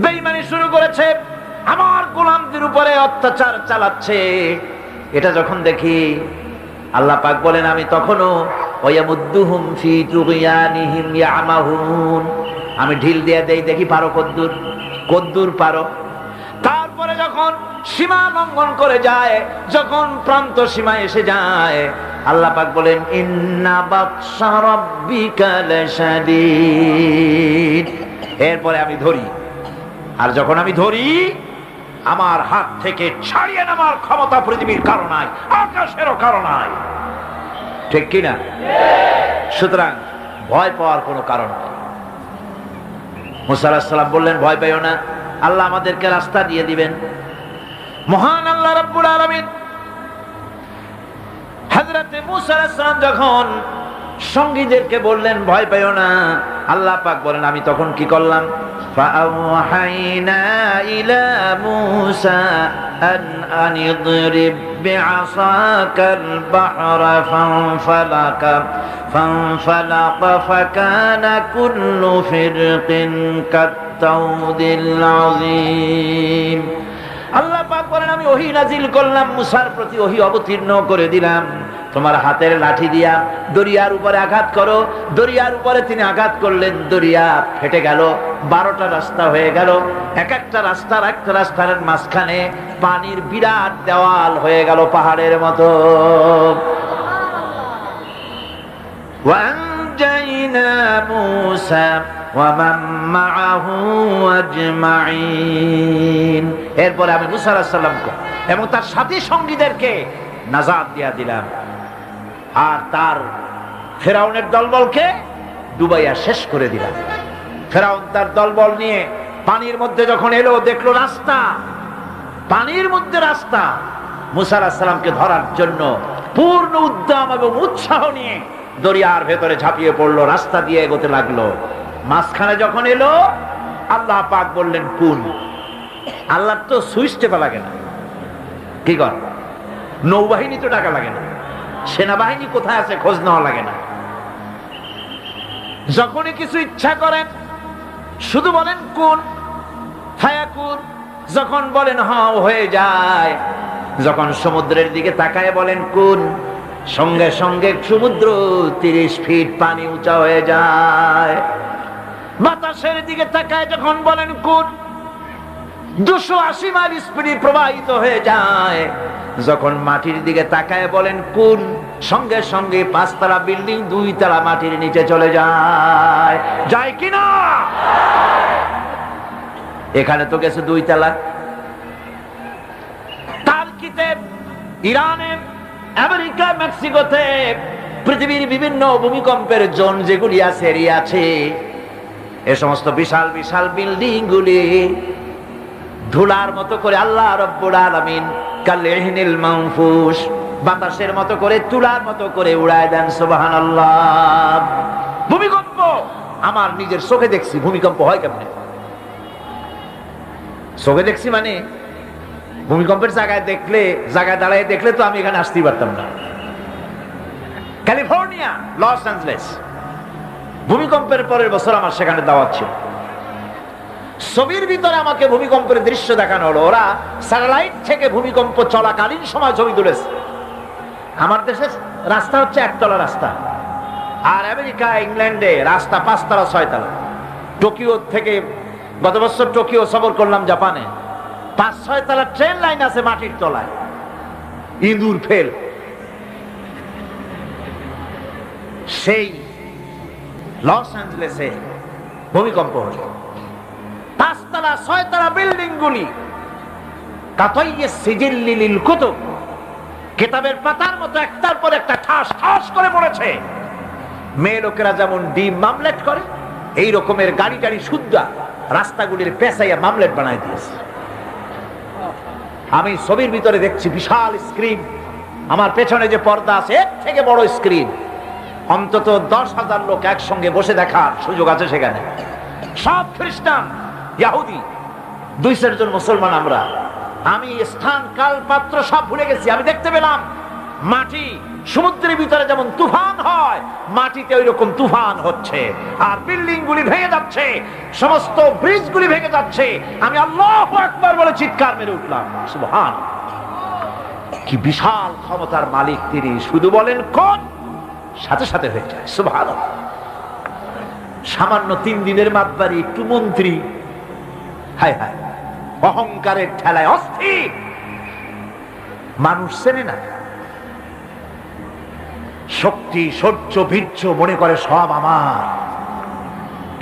বেঈমানি শুরু করেছে, আমার গোলামদের উপরে অত্যাচার চালাচ্ছে, এটা যখন দেখি, আল্লাহ পাক বলেন, আমি তখনও ওয়ায়ামুদ্দুহুম ফি তুগয়ানিহিম ইয়ামাহুন, আমি ঢিল দিয়ে দেই, দেখি পারো কদ্দুর, কদ্দুর পারো। তারপরে যখন সীমা লঙ্ঘন করে যায়, যখন প্রান্ত সীমা এসে যায়, আল্লাহ পাক বলেন, ইন্না বাতশা রাব্বিকা লাশাদীদ, এরপরে আমি ধরি। আর যখন আমি ধরি, আমার হাত থেকে ছাড়িয়ে নেওয়ার ক্ষমতা পৃথিবীর কারো নাই, আকাশেরও কারো নাই, ঠিক কিনা? সুতরাং ভয় পাওয়ার কোনো কারণ নেই। মুসা আলাইহিস সালাম বললেন, ভয় পাইও না, আল্লাহ আমাদেরকে রাস্তা দিয়ে দিবেন। মহান আল্লাহ রাব্বুল আলামিন হযরতে মুসা আলাইহিস সালাম যখন সঙ্গীদেরকে বললেন, ভয় পাইও না, আল্লাহ পাক বলেন, আমি তখন কি করলাম? ফাআওহাইনা ইলা মুসা আন আনিদরিব বিআসাকাল বাহরা ফানফালাকা ফাকানা কুল্লু ফিরকিন কাত্তাউদিল আযীম। আল্লাহ পাক বলেন, আমি ওহী নাজিল করলাম, মুসার প্রতি ওহী অবতীর্ণ করে দিলাম, তোমার হাতের লাঠি দিয়া দরিয়ার উপরে আঘাত করো। দরিয়ার উপরে তিনি আঘাত করলেন, দরিয়া ফেটে গেল, 12টা রাস্তা হয়ে গেল। এক একটা রাস্তার একটা রাস্তার মাঝখানে পানির বিরাট দেওয়াল হয়ে গেল, পাহাড়ের মতো। ওয়ানজাইনা মুসা ওয়া মান মাআহু আজমাইন। এরপরে আমি মুসা আলাইহিস সালামকে এবং তার সাথী সঙ্গীদেরকে নাজাত দিয়া দিলাম, আর তার ফেরাউনের দলবলকে ডুবাইয়া শেষ করে দিলাম। ফেরাউন তার দলবল নিয়ে পানির মধ্যে যখন এলো, দেখলো রাস্তা, পানির মধ্যে রাস্তা। মুসা আলাইহিস সালামকে ধরার জন্য পূর্ণ উদ্যম এবং উৎসাহ নিয়ে দরিয়ার ভেতরে ঝাঁপিয়ে পড়লো, রাস্তা দিয়ে এগোতে লাগলো। মাঝখানে যখন এলো, আল্লাহ পাক বললেন কুন। আল্লাহর তো সুইচ টেপা লাগে না, কি কর, নৌবাহিনী তো টাকা লাগে না, সেনাবাহিনী কোথায় আছে খোঁজ নেওয়া লাগে না। যখনই কিছু ইচ্ছা করেন শুধু বলেন কুন ফায়াকুন, যখন বলেন হ্যাঁ হয়ে যায়। যখন সমুদ্রের দিকে তাকায় বলেন কুন, সঙ্গে সঙ্গে সমুদ্র 30 ফিট পানি উঁচা হয়ে যায়। বাতাসের দিকে তাকায় যখন বলেন কুন, 280 মাইল স্পিডে প্রবাহিত হয়ে যায়। যখন মাটির দিকে তাকায় বলেন কুন, সঙ্গে সঙ্গে 5 তলা বিল্ডিং 2 তলা মাটির নিচে চলে যায়। যায় কিনা? এখানে তো গেছে 2 তলা। টার্কিতে, ইরানে, আমেরিকা, মেক্সিকোতে, পৃথিবীর বিভিন্ন ভূমিকম্পের জোন যেগুলি আছে, এরিয়া আছে, এ সমস্ত বিশাল বিশাল বিল্ডিং গুলি ধুলার মতো করে আল্লাহ রাব্বুল আলামিন কালইহনিল মানফুস, বাতাসের মতো করে, তুলার মতো করে উড়ায় দেন। সুবহানাল্লাহ। ভূমিকম্প আমার নিজের চোখে দেখছি। ভূমিকম্প হয় কেমনে? চোখে দেখছি মানে ভূমিকম্পের জায়গায় দাঁড়ায় দেখলে তো আমি এখানে আসতেই পারতাম না। ক্যালিফোর্নিয়া, লস অ্যাঞ্জেলেস, ভূমিকম্পের পরের বছর আমার সেখানে দাওয়াত ছিল। ছবির ভিতরে আমাকে ভূমিকম্পের দৃশ্য দেখানো হলো। ওরা স্যাটেলাইট থেকে ভূমিকম্প চলাকালীন সময় ছবি তুলেছে। আমার দেশের রাস্তা হচ্ছে 1 তলা রাস্তা, আর আমেরিকা, ইংল্যান্ডে রাস্তা 5 তলা 6 তলা। টোকিও থেকে, গত বছর টোকিও সফর করলাম, জাপানে 5-6 তলা ট্রেন লাইন আছে মাটির তলায়, ইঁদুর ফেল। সেই লস অ্যাঞ্জেলেসে ভূমিকম্প হল। 5 তলা 6 তলা বিল্ডিং গুলি কাতাইয়ে সিজিল্লি লিল কুতুব, কিতাবের পাতার মতো একটার পর একটা ঠাস ঠাস করে পড়েছে। মেয়ে লোকেরা যেমন ডিম মামলেট করে, এই রকমের গাড়ি গাড়ি শুদ্ধা রাস্তাগুলির পেঁচাইয়া মামলেট বানায় দিয়েছে। আমি ছবির ভিতরে দেখছি বিশাল স্ক্রিন, আমার পেছনে যে পর্দা আছে এর থেকে বড় স্ক্রিন। অন্তত 10,000 লোক একসঙ্গে বসে দেখার সুযোগ আছে সেখানে। সব খ্রিস্টান, ইহুদি, 200 জন মুসলমান। আমি স্থান, কাল, পাত্র সব ভুলে গেছি। আমি দেখতে পেলাম মাটি সমুদ্রের ভিতরে যেমন তুফান হয়, মাটিতে ওই রকম তুফান হচ্ছে, আর বিল্ডিং গুলি ভেঙে যাচ্ছে, সমস্ত ব্রিজ গুলি ভেঙে যাচ্ছে। আমি আল্লাহু আকবার বলে চিৎকার মেরে উঠলাম। সুবহান, কি বিশাল ক্ষমতার মালিক তিনি! শুধু বলেন কোন, সাথে সাথে হয়ে যায়। সুবহানাল্লাহ। সামান্য 3 দিনের মাতবাড়ি, একটু মন্ত্রী, হায় হায়, অহংকারের ঠেলায় অস্থির। মানুষ চেনে না, শক্তি, সহ্য, বীর্য মনে করে সব আমার,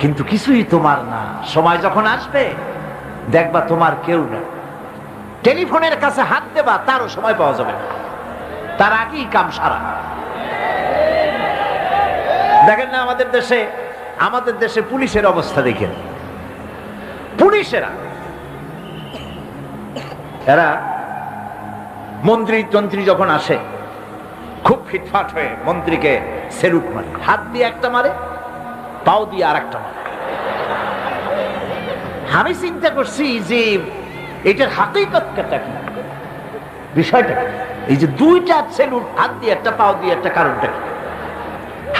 কিন্তু কিছুই তোমার না। সময় যখন আসবে দেখবা তোমার কেউ না। টেলিফোনের কাছে হাত দেবা, তারও সময় পাওয়া যাবে না, তার আগেই কাম সারা। দেখেন না আমাদের দেশে পুলিশের অবস্থা দেখেন। পুলিশেরা এরা মন্ত্রী যখন আসে খুব ফিটফাট হয়ে মন্ত্রীকে সেলুট মারে, হাত দিয়ে একটা মারে, পাও দিয়ে আর একটা মারে। আমি চিন্তা করছি যে এটার হাকিকতটা কি, বিষয়টা কি? এই যে 2টা সেলুট, হাত দিয়ে একটা, পাও দিয়ে একটা, কারণটা কি?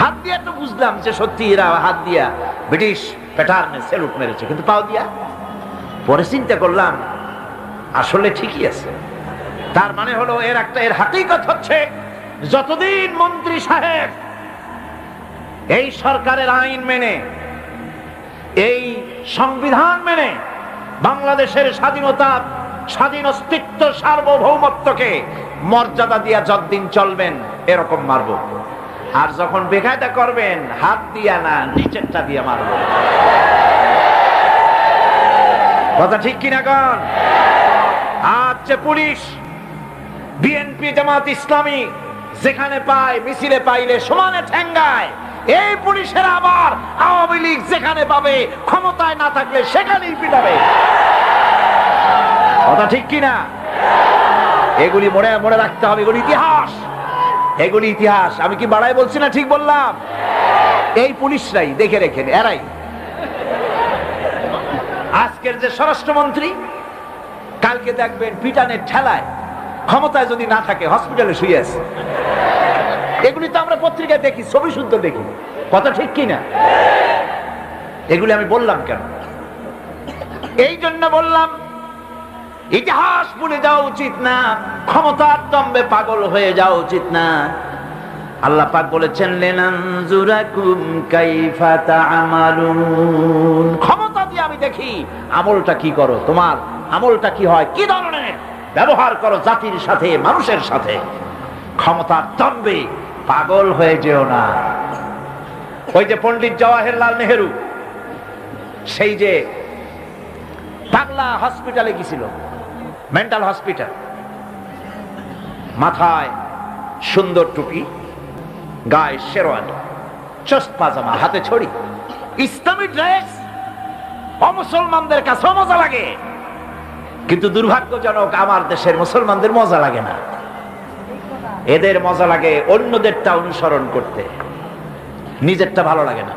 হাত দিয়ে তো বুঝলাম যে সত্যি এরা হাত দিয়া ব্রিটিশ প্যাটার্নে সেলুট মেরেছে, কিন্তু পাও দিয়া, পরে চিন্তা করলাম আসলে ঠিকই আছে। তার মানে হলো এর হাকিকত হচ্ছে, যতদিন মন্ত্রী সাহেব এই সরকারের আইন মেনে, এই সংবিধান মেনে বাংলাদেশের স্বাধীনতা, স্বাধীন অস্তিত্ব, সার্বভৌমত্বকে মর্যাদা দিয়া যতদিন চলবেন, এরকম মারব। আর যখন বেকায়দা করবেন হাত দিয়া না নিচেরটা দিয়ে মারবেন। কথা ঠিক কিনা কন? আচ্ছা, পুলিশ, বিএনপি, জামাত ইসলামী যেখানে পায় মিছিলে পাইলে সমানে ঠেঙ্গায়। এই পুলিশের আবার আওয়ামী লীগ যেখানে পাবে ক্ষমতায় না থাকলে সেখানেই পিটাবে। কথা ঠিক কিনা? এগুলি মনে মনে রাখতে হবে, এগুলি ইতিহাস, এগুলি ইতিহাস। আমি কি বাড়াই বলছি না ঠিক বললাম? এই পুলিশরাই দেখে রেখেন, এরাই আজকের যে স্বরাষ্ট্রমন্ত্রী, কালকে দেখবেন পিটানের ঠেলায় ক্ষমতায় যদি না থাকে হসপিটালে শুয়ে আছে। এগুলি তো আমরা পত্রিকায় দেখি, ছবি শুদ্ধ দেখি। কথা ঠিক কিনা? এগুলি আমি বললাম কেন? এই জন্য বললাম, ইতিহাস ভুলে যাওয়া উচিত না, ক্ষমতার দম্ভে পাগল হয়ে যাওয়া উচিত না। আল্লাহ পাক বলেছেন, লিনানজুরাকুম কাইফা তা'মালুন, ক্ষমতা দিয়ে আমি দেখি আমলটা কি করো, তোমার আমলটা কি হয়, কি ধরনের ব্যবহার করো জাতির সাথে, মানুষের সাথে। ক্ষমতার দম্ভে পাগল হয়ে যেও না। ওই যে পণ্ডিত জওয়াহরলাল নেহেরু, সেই যে পাগলা হসপিটালে গেছিল, মেন্টাল হসপিটাল, মাথায় সুন্দর টুপি, গায়ে শেরওয়ানি, চোস্ত পাজামা, হাতে ছড়ি, ইসলামী ড্রেস। অমুসলমানদের কাছে মজা লাগে, কিন্তু দুর্ভাগ্যজনক আমার দেশের মুসলমানদের মজা লাগে না। এদের মজা লাগে অন্যদেরটা অনুসরণ করতে, নিজেরটা ভালো লাগে না।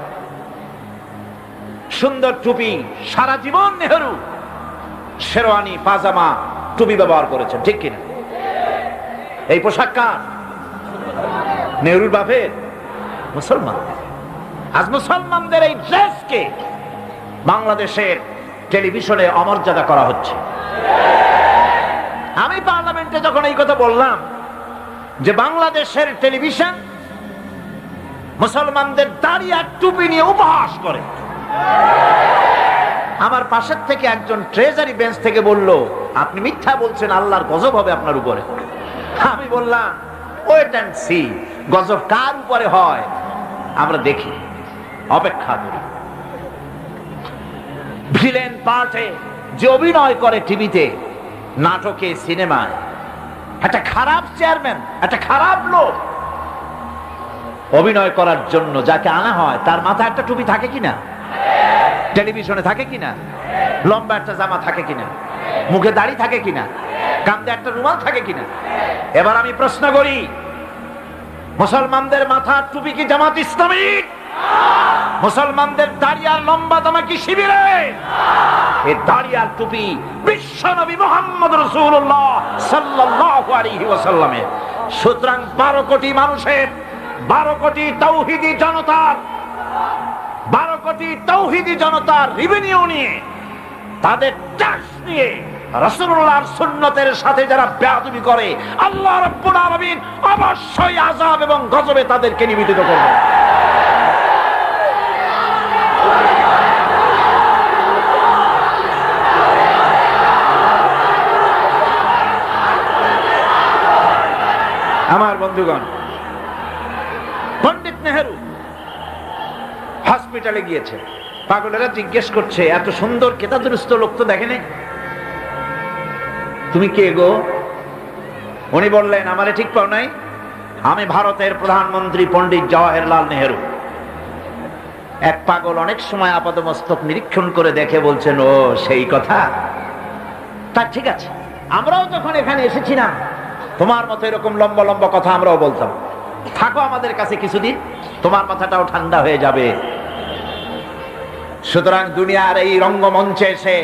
সুন্দর টুপি, সারা জীবন নেহেরু শেরওয়ানি, পাজামা, টুপি ব্যবহার করেছেন, ঠিক কিনা? এই পোশাক কার? নেহরুর বাপের, মুসলমান। আজ মুসলমানদের এই ড্রেসকে বাংলাদেশের টেলিভিশনে অমর্যাদা করা হচ্ছে। আমি পার্লামেন্টে যখন এই কথা বললাম যে বাংলাদেশের টেলিভিশন মুসলমানদের দাড়ি আর টুপি নিয়ে উপহাস করে, আমার পাশের থেকে একজন ট্রেজারি বেঞ্চ থেকে বলল, আপনি মিথ্যা বলছেন, আল্লাহর গজব হবে আপনার উপরে। আমি বললাম, ওয়েট এন্ড সি, গজব কার উপরে হয় আমরা দেখি, অপেক্ষা করি। ভিলেন পার্টে যে অভিনয় করে টিভিতে, নাটকে, সিনেমায়, একটা খারাপ চেয়ারম্যান, একটা খারাপ লোক অভিনয় করার জন্য যাকে আনা হয় তার মাথায় একটা টুপি থাকে কিনা? টেলিভিশনে থাকে কিনা? লম্বা একটা জামা থাকে কিনা? মুখে দাড়ি থাকে কিনা? কাঁধে একটা রুমাল থাকে কিনা? এবার আমি প্রশ্ন করি, মুসলমানদের মাথার টুপি কি জামাত ইসলামী? মুসলমানদের দাড়ি আর লম্বা জামা কি শিবিরে? এই দাড়ি আর টুপি বিশ্বনবী মুহাম্মদ রাসূলুল্লাহ সাল্লাল্লাহু আলাইহি ওয়াসাল্লামের। সুতরাং 12 কোটি মানুষের, 12 কোটি তাওহীদি জনতার, 12 কোটি তাওহীদি জনতার রেভিনিউ নিয়ে, তাদের ট্যাক্স নিয়ে রাসূলুল্লাহর সুন্নতের সাথে যারা বেয়াদবি করে, আল্লাহ রাব্বুল আলামিন অবশ্যই আযাব এবং গজবে তাদেরকে নিবেদিত করবেন। আমার বন্ধুগণ, পণ্ডিত নেহেরু হসপিটালে গিয়েছে, পাগলেরা জিজ্ঞেস করছে, এত সুন্দর কেতাদুরুস্ত লোক তো দেখেনি, তুমি কে গো? উনি বললেন, আমারে ঠিক পাও নাই, আমি ভারতের প্রধানমন্ত্রী পণ্ডিত জওয়াহরলাল নেহেরু। এক পাগল অনেক সময় আপাতমস্তক নিরীক্ষণ করে দেখে বলছেন, ও সেই কথা, তা ঠিক আছে, আমরাও যখন এখানে এসেছিলাম তোমার মতো এরকম লম্বা লম্বা কথা আমরাও বলতাম, থাকো আমাদের কাছে কিছুদিন, তোমার মাথাটাও ঠান্ডা হয়ে যাবে। সুতরাং দুনিয়ার এই রঙ্গমঞ্চে এসে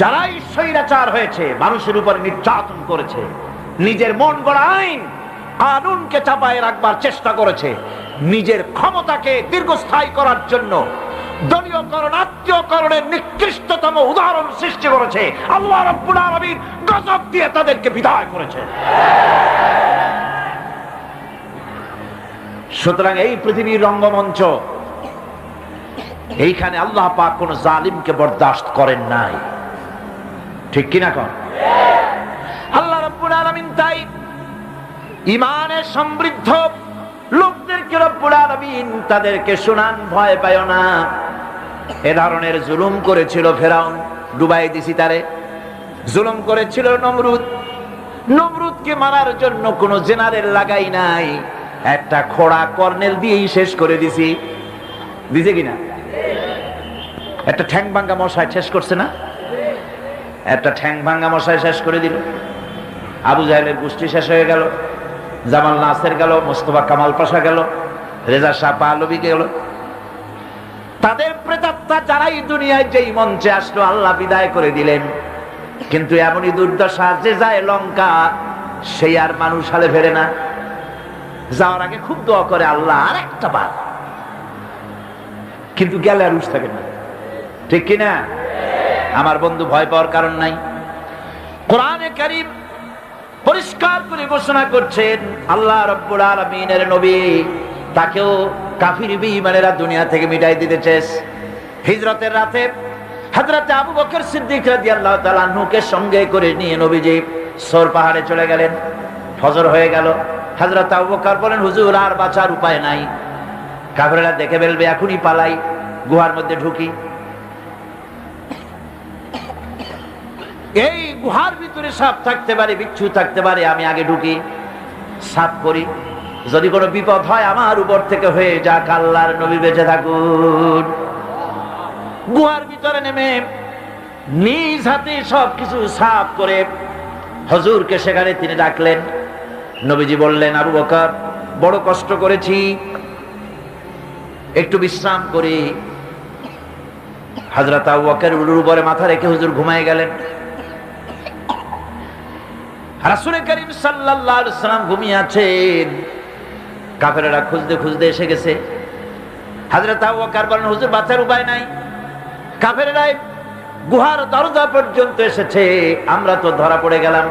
যারাই স্বৈরাচার হয়েছে, মানুষের উপর নির্যাতন করেছে, নিজের মন গড়া আইন কানুনকে চাপায় রাখবার চেষ্টা করেছে, নিজের ক্ষমতাকে দীর্ঘস্থায়ী করার জন্য দলীয়করণ, আত্মীয়করণের নিকৃষ্টতম উদাহরণ সৃষ্টি করেছে, আল্লাহ রাব্বুল আলামিন গজব দিয়ে তাদেরকে বিদায় করেছে। সুতরাং এই পৃথিবীর রঙ্গমঞ্চ, এইখানে আল্লাহ পাক কোন জালিমকে বরদাস্ত করেন নাই, ঠিক কিনা কন? আল্লাহ রাব্বুল আলামিন তাই ইমানে সমৃদ্ধ লোকদেরকে রব্বুল আলামিন তাদেরকে শুনান, ভয় পায় না। এ ধরনের জুলুম করেছিল ফেরাউন, ডুবাই দিছি তারে। জুলুম করেছিল নমরুদ, নমরুদকে মারার জন্য কোন জেনারেল লাগাই নাই, একটা খোড়া কর্নেল দিয়েই শেষ করে দিছি। দিছে কিনা? একটা ঠ্যাং ভাঙ্গা মশাই শেষ করছে না? একটা ঠ্যাং ভাঙ্গা মশাই শেষ করে দিল। আবু জাহেলের গোষ্ঠী শেষ হয়ে গেল, জামাল নাসের গেল, মোস্তফা কামাল পাশা গেল, রেজা শাহ পাহলভী গেল। তাদের প্রেতাত্মা যারাই দুনিয়ায় যেই মঞ্চে আসলো আল্লাহ বিদায় করে দিলেন। কিন্তু এমনই দুর্দশা, যে যায় লঙ্কা সেই আর মানুষ হালে ফেরে না। যাওয়ার আগে খুব দোয়া করে, আল্লাহ আর একটা বার, কিন্তু গেলে আর উঠ থাকে না। ঠিক কিনা? আমার বন্ধু, ভয় পাওয়ার কারণ নাই। কোরআনে কারীম পরিষ্কার করে ঘোষণা করছেন, আল্লাহ রাব্বুল আলামিনের নবী তাকেও কাফির বেঈমানেরা দুনিয়া থেকে মিটাই দিতে চেয়েছে। হিজরতের রাতে হযরত আবু বকর সিদ্দিক রাদিয়াল্লাহু তাআলা আনহুকে সঙ্গে করে নিয়ে নবীজি সর পাহাড়ে চলে গেলেন। ফজর হয়ে গেল। হযরত আবু বকর বলেন, হুজুর আর বাঁচার উপায় নাই, কাফেররা দেখে ফেলবে, এখনই পালাই, গুহার মধ্যে ঢুকি। এই গুহার ভিতরে সাপ থাকতে পারে, বিচ্ছু থাকতে পারে, আমি আগে ঢুকি, সাপ করি, যদি কোনো বিপদ হয় আমার উপর থেকে হয়ে যাক, আল্লাহর নবী বেঁচে থাকুন। গুহার ভিতরে নেমে নিজ হাতে সবকিছু সাফ করে হুজুরকে সেখানে তিনি ডাকলেন। নবীজি বললেন, আবু বকর বড় কষ্ট করেছি, একটু বিশ্রাম করি। হযরত আবু বকর উলুর উপরে মাথা রেখে হুজুর ঘুমায় গেলেন। রাসূল করিম সাল্লাল্লাহু আলাইহি ওয়াসাল্লাম ঘুমিয়ে আছেন। কাফেররা খুঁজতে খুঁজতে এসে গেছে। হযরত আবু বকর বলেন, হুজুর বাঁচার উপায় নাই, কাফেররা গুহার দরজা পর্যন্ত এসেছে, আমরা তো ধরা পড়ে গেলাম।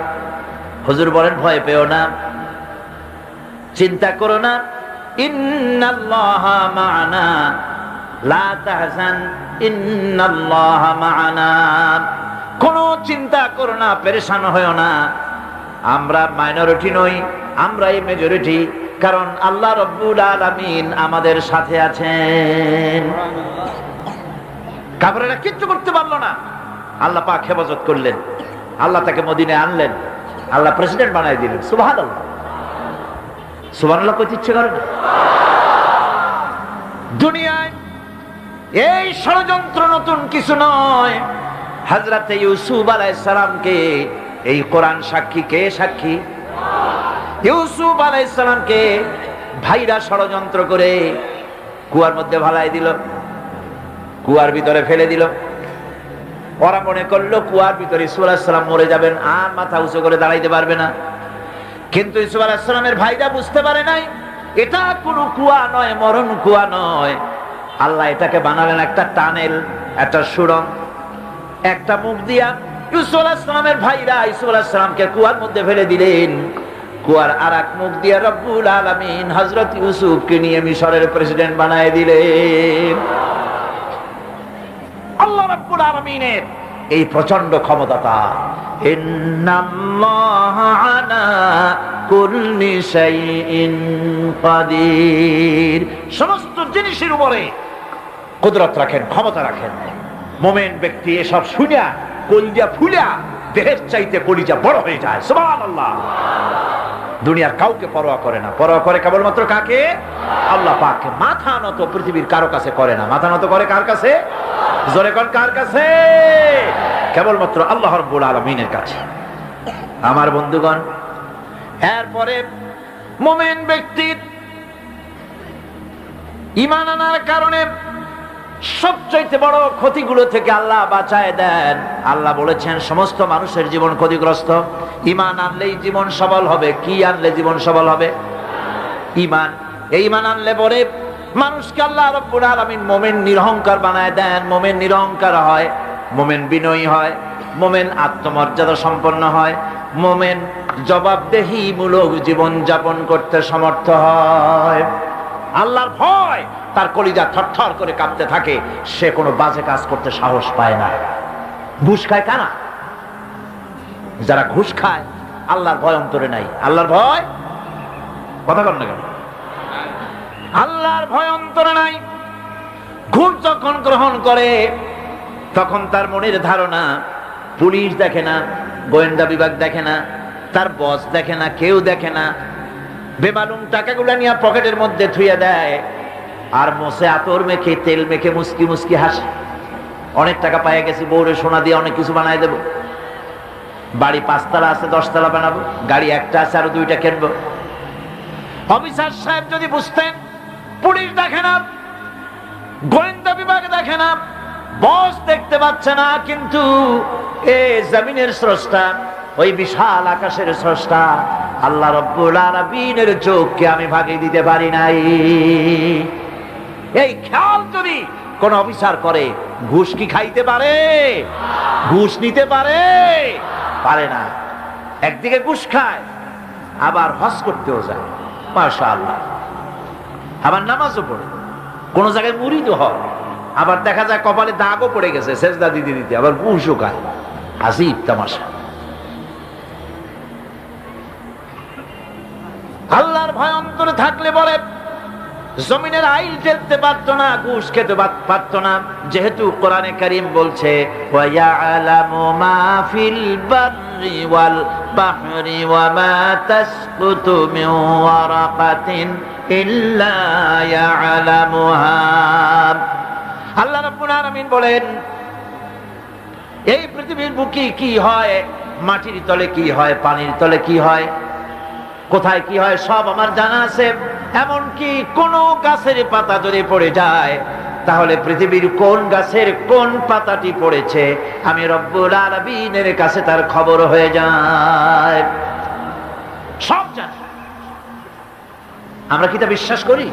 হুজুর বলেন, ভয় পেও না, চিন্তা করো না, ইন্নাল্লাহা মা'ানা, লা তাহজান, ইন্নাল্লাহা মা'ানা। কোনো চিন্তা করো না, পেরেশান হয়ো না, আমরা মাইনরিটি নই, আমরাই মেজরিটি, কারণ আল্লাহ রাব্বুল আলামিন আমাদের সাথে আছেন। কাফেররা কিচ্ছু করতে পারলো না, আল্লাহ পাক হেফাজত করলেন। আল্লাহ তাকে মদিনায় আনলেন, আল্লাহ প্রেসিডেন্ট বানাই দিলেন। সুবহানাল্লাহ, সুবহানাল্লাহ কইতে ইচ্ছে করে না? দুনিয়ায় এই ষড়যন্ত্র নতুন কিছু নয়। হযরত ইউসুফ আলাইহিস সালামকে এই কোরআন সাক্ষী, কে সাক্ষী? ইউসুফ আলাইহিস সালামকে ভাইরা ষড়যন্ত্র করে কুয়ার মধ্যে ভালাই দিল, কুয়ার ভিতরে ফেলে দিল। ওরা মনে করলো কুয়ার ভিতরে ইউসুফ আলাইহিস সালাম মরে যাবেন, আর মাথা উঁচু করে দাঁড়াইতে পারবে না। কিন্তু ইউসুফ আলাইহিস সালামের ভাইরা বুঝতে পারে নাই এটা কোনো কুয়া নয়, মরণ কুয়া নয়। আল্লাহ এটাকে বানালেন একটা টানেল, একটা সুড়ঙ্গ, একটা মুখ দিয়া ইউসুফ আলাইহিস সালামের ভাইরা ইউসুফ আলাইহিস সালামকে কুয়ার মধ্যে ফেলে দিলেন। কুয়ার আরেক মুখ দিয়া রব্বুল আলামিন হযরত ইউসুফকে নিয়ে মিশরের প্রেসিডেন্ট বানায় দিলেন। আল্লাহ রাব্বুল আলামিনের এই প্রচন্ড ক্ষমতা। ইন্নাল্লাহা আলা কুল্লি শাইইন কাদির, সমস্ত জিনিসের উপরে কুদরত রাখেন, ক্ষমতা রাখেন। মুমিন ব্যক্তি এসব শুনিয়া কলিজা ফুলিয়া দেহের চাইতে কলিজা বড় হয়ে যায়। সুবহানাল্লাহ। দুনিয়ার কাউকে পরোয়া করে না, পরোয়া করে কেবলমাত্র কাকে? আল্লাহ পাককে। মাথা নত পৃথিবীর কারো কাছে করে না, মাথা নত করে কার কাছে? জোরে কোন কার কাছে? কেবলমাত্র আল্লাহ রাব্বুল আলামিনের কাছে। আমার বন্ধুগণ, এরপরে মুমিন ব্যক্তির ঈমান আনার কারণে সবচেয়ে বড় ক্ষতিগুলো থেকে আল্লাহ বাঁচায় দেন। আল্লাহ বলেছেন সমস্ত মানুষের জীবন ক্ষতিগ্রস্ত, ঈমান আনলেই জীবন সবল হবে। কি আনলে জীবন সবল হবে? ঈমান। এই ঈমান আনলে পরে মানুষকে আল্লাহ রাব্বুল আলামিন মুমিন নিরহংকার বানায় দেন। মুমিন নিরহংকার হয়, মুমিন বিনয়ী হয়, মুমিন আত্মমর্যাদা সম্পন্ন হয়, মুমিন জবাবদেহিমূলক জীবন যাপন করতে সমর্থ হয়। আল্লাহর ভয় তার কলিজা থরথর করে কাঁপতে থাকে, সে কোনো বাজে কাজ করতে সাহস পায় না। ঘুষ খায় কারা? যারা ঘুষ খায়, আল্লাহর ভয় অন্তরে নাই। আল্লাহর ভয়, কথা বল না কেন? আল্লাহর ভয় অন্তরে নাই। ঘুষ যখন গ্রহণ করে তখন তার মনের ধারণা পুলিশ দেখে না, গোয়েন্দা বিভাগ দেখে না, তার বস দেখে না, কেউ দেখে না। বেমালুম টাকাগুলা নিয়ে পকেটের মধ্যে থুয়ে দেয় আর মোছে আতর মেখে তেল মেখে মুস্কি মুস্কি হাসে। অনেক টাকা পাইয়া গেছি, বউরে সোনা দিয়ে অনেক কিছু বানায় দেব, বাড়ি 5 তলা আছে 10 তলা বানাবো, গাড়ি একটা আছে আরো 2টা কিনবো। অফিসার সাহেব যদি বুঝতেন পুলিশ দেখে না, গোয়েন্দা বিভাগ দেখে না, বস দেখতে পাচ্ছে না, কিন্তু এই জমিনের স্রষ্টা, ওই বিশাল আকাশের স্রষ্টা আল্লাহ রাব্বুল আলামিনের চোখকে আমি ভাগিয়ে দিতে পারি নাই। এই খেয়াল যদি কোন অফিসার করে, ঘুষ কি খাইতে পারে? ঘুষ নিতে পারে? পারে না। একদিকে ঘুষ খায়, আবার হজ করতেও যায়, মাশাআল্লাহ, আবার নামাজও পড়ে, কোন জায়গায় মুরিদও হয়, আবার দেখা যায় কপালে দাগও পড়ে গেছে সেজদা দিতে দিতে, আবার ঘুষও খায়। আজীব তামাশা। আল্লাহর ভয় অন্তরে থাকলে বলে জমিনের আইল ঠেলতে পারতো না, ঘুষ খেতে পারতো না, যেহেতু কোরআনে কারীম বলছে ওয়ায়ালামু মা ফিল বাররি ওয়াল বাহরি ওয়া মা তাসকুতু মিন ওয়ারাকাতিন ইল্লা ইয়ালামুহা। আল্লাহ রাব্বুল আলামিন বলেন এই পৃথিবীর বুকে কি হয়, মাটির তলে কি হয়, পানির তলে কি হয়, কোথায় কি হয় সব আমার জানা আছে। এমনকি কোন গাছের পাতা যদি পড়ে যায় তাহলে পৃথিবীর কোন গাছের কোন পাতাটি পড়েছে আমি রব্বুল আলামিনের কাছে তার খবর হয়ে যায়, সব জানি। আমরা কি তা বিশ্বাস করি?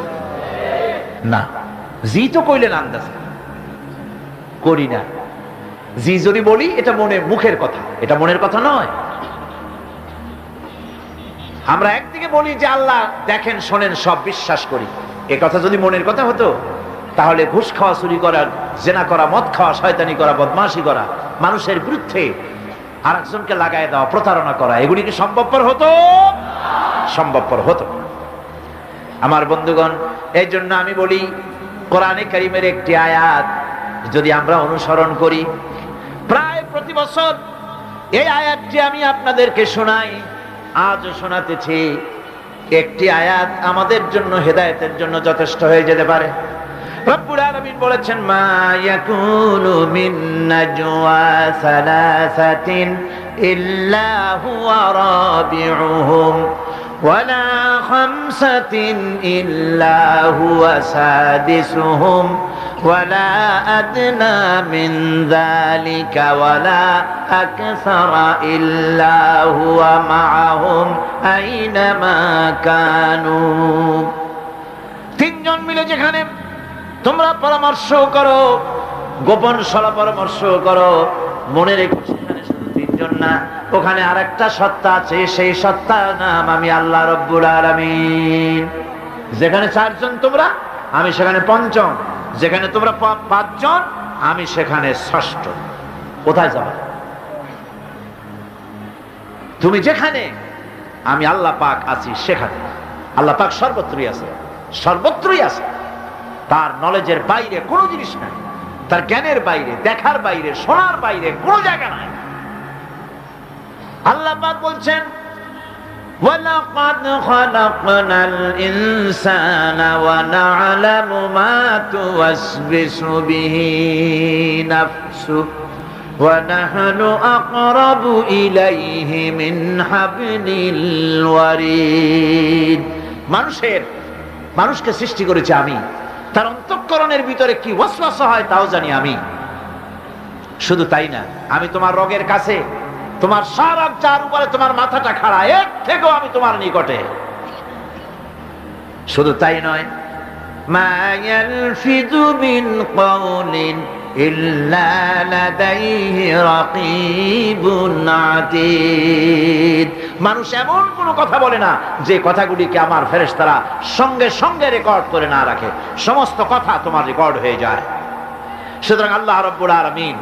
না। জি তো কইলেন আন্দাজ করি না। জি যদি বলি এটা মুখের কথা, এটা মনের কথা নয়। আমরা একদিকে বলি যে আল্লাহ দেখেন শোনেন সব বিশ্বাস করি, এ কথা যদি মনের কথা হতো তাহলে ঘুষ খাওয়া, চুরি করা, জেনা করা, মদ খাওয়া, শয়তানি করা, বদমাশি করা, মানুষের বিরুদ্ধে আরেকজনকে লাগায় দেওয়া, প্রতারণা করা, এগুলি কি সম্ভবপর হতো? সম্ভবপর হতো। আমার বন্ধুগণ, এই জন্য আমি বলি কোরআনে কারীমের একটি আয়াত যদি আমরা অনুসরণ করি, প্রায় প্রতি বছর এই আয়াতটি আমি আপনাদেরকে শোনাই, আজও শোনাতেছি। একটি আয়াত আমাদের জন্য হেদায়েতের জন্য যথেষ্ট হয়ে যেতে পারে। রব্বুল আলামিন বলেছেন মা ইয়াকুনু মিন নাজওয়া সালাসাতিন ইল্লা হুয়া রাবিউহুম ওয়ালা খামসাতিন ইল্লা হুয়া সাদিসুহুম ওয়ালা আদনা মিন যালিকা ওয়ালা আকসারা ইল্লা হুয়া মাআহুম আইনামা কানু। তিনজন মিলে যেখানে তোমরা পরামর্শ করো, গোপন সলা পরামর্শ করো, মনে রেখো সেখানে শুধু তিনজন না, ওখানে আরেকটা সত্তা আছে, সেই সত্তার নাম আমি আল্লাহ রব্বুল আলামিন। যেখানে 4 জন তোমরা, আমি সেখানে 5 জন, যেখানে তোমরা 5 জন, আমি সেখানে 6ষ্ঠ। কোথায় যাবে? তুমি যেখানে, আমি আল্লাহ পাক আছি সেখানে। আল্লাহ পাক সর্বত্রই আছে, সর্বত্রই আছে। তার নলেজের বাইরে কোনো জিনিস নাই, তার জ্ঞানের বাইরে, দেখার বাইরে, শোনার বাইরে কোনো জায়গা নাই। আল্লাহ পাক বলছেন ওয়ালাকাদ খালাকনাল ইনসানা ওয়া না'লামু মা তুওয়াসবিসু বিহি নাফসু ওয়া নাহনু আকরাবু ইলাইহি মিন হাবলিল ওয়ারিদ। মানুষকে সৃষ্টি করেছে আমি, তার অন্তঃকরণের ভিতরে কি ওয়াসওয়াসা হয় তাও জানি আমি। শুধু তাই না, আমি তোমার রগের কাছে, তোমার সারা চার উপরে তোমার মাথাটা খাড়া, এর থেকেও আমি তোমার নিকটে। শুধু তাই নয়, মা ইয়ালফিযু মিন কাওলিন ইল্লা লাদাইহি রাকীবুন আতীদ। মানুষ এমন কোনো কথা বলে না যে কথাগুলিকে আমার ফেরেশতারা সঙ্গে সঙ্গে রেকর্ড করে না রাখে, সমস্ত কথা তোমার রেকর্ড হয়ে যায়। সুতরাং আল্লাহ রাব্বুল আলামিন,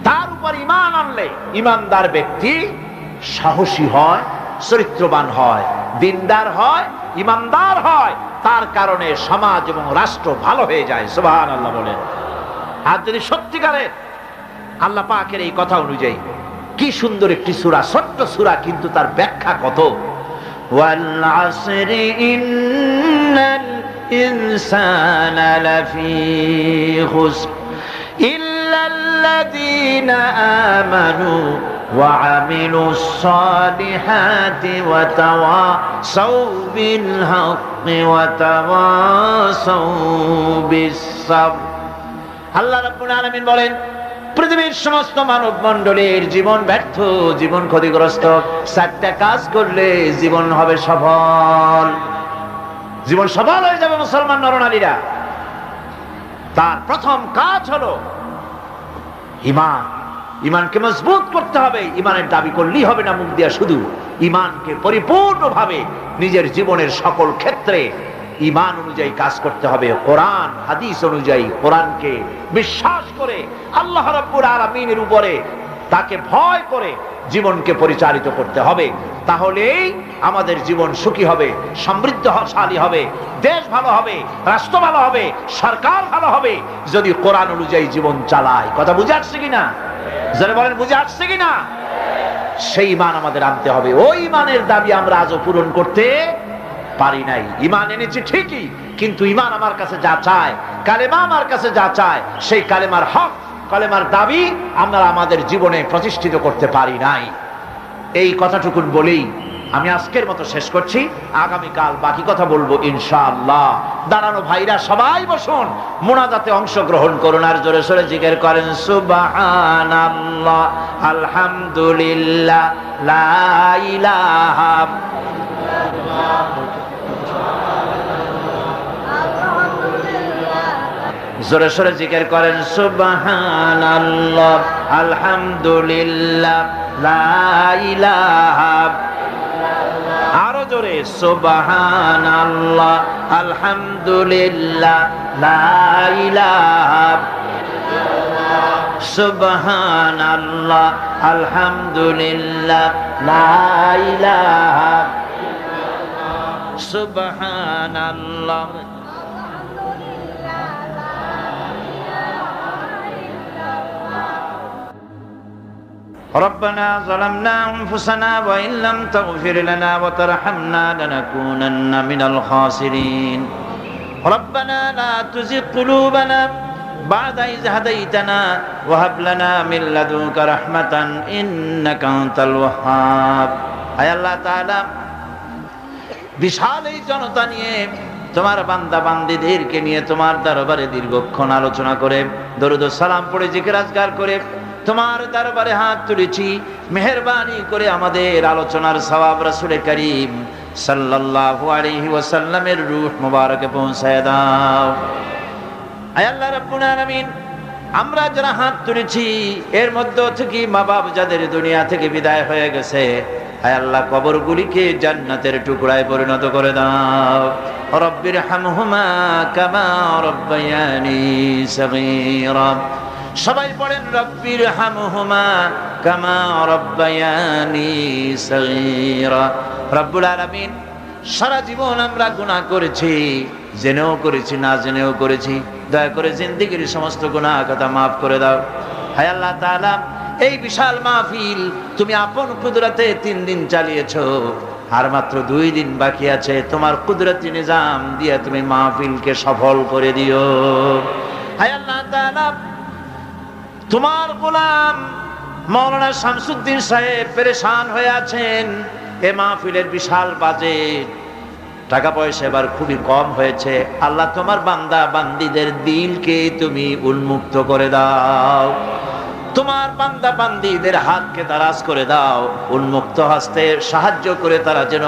তার উপর ঈমান আনলে ঈমানদার ব্যক্তি সাহসী হয়, চরিত্রবান হয়, দিনদার হয়, ইমানদার হয়, তার কারণে সমাজ এবং রাষ্ট্র ভালো হয়ে যায়। সুবহানাল্লাহ বলেন। আর যদি সত্যিকারের আল্লাহ পাকের এই কথা অনুযায়ী, কি সুন্দর একটি সূরা, ছোট্ট সূরা, কিন্তু তার ব্যাখ্যা কত। ওয়াল আসরি ইন্নাল ইনসানা লাফি খুসর ইল্লাল্লাযীনা আমানু ওয়া আমিলুস সালিহাতি ওয়া তাওয়াসাউ বিল হাক্কি ওয়া তাওয়াসাউ বিস সাবর। আল্লাহ রাব্বুল আলামিন বলেন, পৃথিবীর সমস্ত মানব মণ্ডলীর জীবন ব্যর্থ, জীবন ক্ষতিগ্রস্ত। 4টা কাজ করলে জীবন হবে সফল, জীবন সফল হয়ে যাবে মুসলমান নরনারীরা। তার প্রথম কাজ হলো ঈমান। ঈমানকে মজবুত করতে হবে। ঈমানের দাবি করলেই হবে না মুখ দিয়া শুধু, ঈমানকে পরিপূর্ণভাবে নিজের জীবনের সকল ক্ষেত্রে ঈমান অনুযায়ী কাজ করতে হবে। কোরআন হাদিস অনুযায়ী, কোরআনকে বিশ্বাস করে, আল্লাহ রাব্বুল আলামিনের উপরে তাকে ভয় করে জীবনকে পরিচালিত করতে হবে। তাহলেই আমাদের জীবন সুখী হবে, সমৃদ্ধশালী হবে, দেশ ভালো হবে, রাষ্ট্র ভালো হবে, সরকার ভালো হবে, যদি কোরআন অনুযায়ী জীবন চালায়। কথা বুঝে আসছে কিনা? যারা বলেন বুঝে আসছে কিনা? সেই ঈমান আমাদের আনতে হবে। ওই ঈমানের দাবি আমরা আজও পূরণ করতে পারি নাই। ঈমান এনেছি ঠিকই, কিন্তু ঈমান আমার কাছে যা চায়, কালেমা আমার কাছে যা চায়, সেই কালেমার হক, কালেমার দাবি আমরা আমাদের জীবনে প্রতিষ্ঠিত করতে পারি নাই। এই কথাটুকুন বলেই আমি আজকের মতো শেষ করছি। আগামীকাল বাকি কথা বলবো ইনশাআল্লাহ। দাঁড়ানো ভাইরা সবাই বসুন, মুনাজাতে অংশগ্রহণ করুন, আর জোরে সোরে জিকির করেন সুবহানাল্লাহ, আলহামদুলিল্লাহ, লা ইলাহা জোরে সোরে জিকির করেন সুবহানাল্লাহ, আলহামদুলিল্লাহ, লা ইলাহা, আরো জোরে সুবহানাল্লাহ, আলহামদুলিল্লাহ, লা ইলাহা, সুবহানাল্লাহ, আলহামদুলিল্লাহ, লা ইলাহা, সুবহানাল্লাহ। ربنا ظلمنا أنفسنا وإن لم تغفر لنا وترحمنا لنكونن من الخاسرين ربنا لا تزغ قلوبنا بعد إذ هديتنا وهب لنا من لدنك رحمة إنك أنت الوهاب। আয় আল্লাহ তাআলা, বিশাল এই জনতা নিয়ে, তোমার বান্দা বান্দীদেরকে নিয়ে তোমার দরবারে দীর্ঘক্ষণ আলোচনা করে, দরুদ ও সালাম পড়ে, জিকির আজকার করে তোমার দরবারে হাত তুলেছি। মেহেরবানি করে আমাদের আলোচনার সওয়াব রাসূল করিম সাল্লাল্লাহু আলাইহি ওয়াসাল্লামের রূহ মুবারকে পৌঁছায় দাও। আয় আল্লাহ রাব্বুল আলামিন, আমরা যারা হাত তুলেছি এর মধ্য থেকে মা বাপ যাদের দুনিয়া থেকে বিদায় হয়ে গেছে, আয় আল্লাহ কবরগুলিকে জান্নাতের টুকরায় পরিণত করে দাও। রব্বির হামহুমা কামা রব্বায়ানি সগীরা। সবাই পড়েন রব্বির হামহুমা কামা রব্বায়ানি সগীরা। রব্বুল আলামিন, সারা জীবন আমরা গুনাহ করেছি, জেনেও করেছি, না জেনেও করেছি। দয়া করে জিন্দেগীর সমস্ত গুনাহ খাতা মাফ করে দাও। হায় আল্লাহ তাআলা, এই বিশাল মাহফিল তুমি আপন কুদরতে 3 দিন চালিয়েছো, আর মাত্র 2 দিন বাকি আছে। তোমার কুদরতি নিজাম দিয়ে তুমি মাহফিলকে সফল করে দিও। হায় আল্লাহ তাআলা, তোমার গোলাম মাওলানা শামসুদ্দিন সাহেব পেরেশান হয়ে আছেন। এ মাহফিলের বিশাল বাজেট, টাকা পয়সা এবার খুবই কম হয়েছে। আল্লাহ, তোমার বান্দা বান্দীদের দিলকে তুমি উন্মুক্ত করে দাও। তোমার বান্দা বান্দীদের হাতকে দারাজ করে দাও, উন্মুক্ত হস্তে সাহায্য করে তারা যেন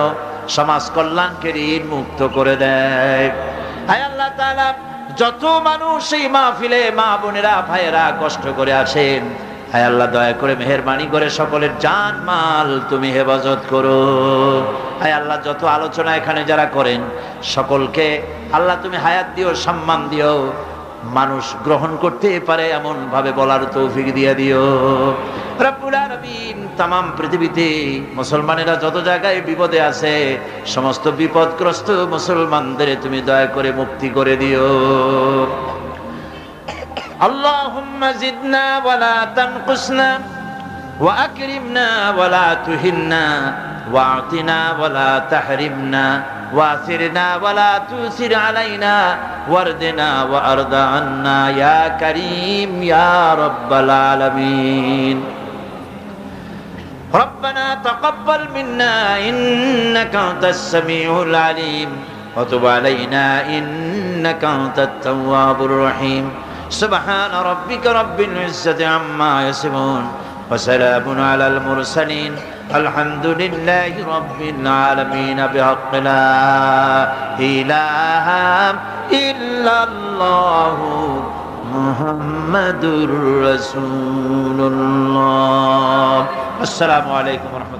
সমাজ কল্যাণকে ঋণ মুক্ত করে দেয়। হায় আল্লাহ তাআলা, যত মানুষ এই মাহফিলে, মা বোনেরা ভাইয়েরা কষ্ট করে আসেন, হায় আল্লাহ দয়া করে মেহেরবানি করে সকলের জান মাল তুমি হেফাজত করো। হায় আল্লাহ, যত আলোচনা এখানে যারা করেন সকলকে আল্লাহ তুমি হায়াত দিও, সম্মান দিও, মানুষ গ্রহণ করতে পারে এমন ভাবে বলার তৌফিক দিয়ে দিও। রব্বুল আলামিন, তামাম পৃথিবীতে মুসলমানেরা যত জায়গায় বিপদে আছে সমস্ত বিপদগ্রস্ত মুসলমানদের তুমি দয়া করে মুক্তি করে দিও। আল্লাহুম্মা জিদনা ওয়ালা তানকুসনা ওয়া আকরিমনা ওয়ালা তুহিন্না ওয়া'তিনা ওয়ালা তাহরিমনা ওয়াসিরনা ওয়ালা তুসির আলাইনা ওয়ারদিনা ওয়ারদা আন্না ইয়া কারীম ইয়া রাব্বাল আলামিন। ربنا تقبل منا إنك أنت السميع العليم وتب علينا إنك أنت التواب الرحيم سبحان ربك رب العزة عما يصفون وسلام على المرسلين الحمد لله رب العالمين بحق لا إله إلا الله محمد رسول الله। السلام عليكم ورحمة الله।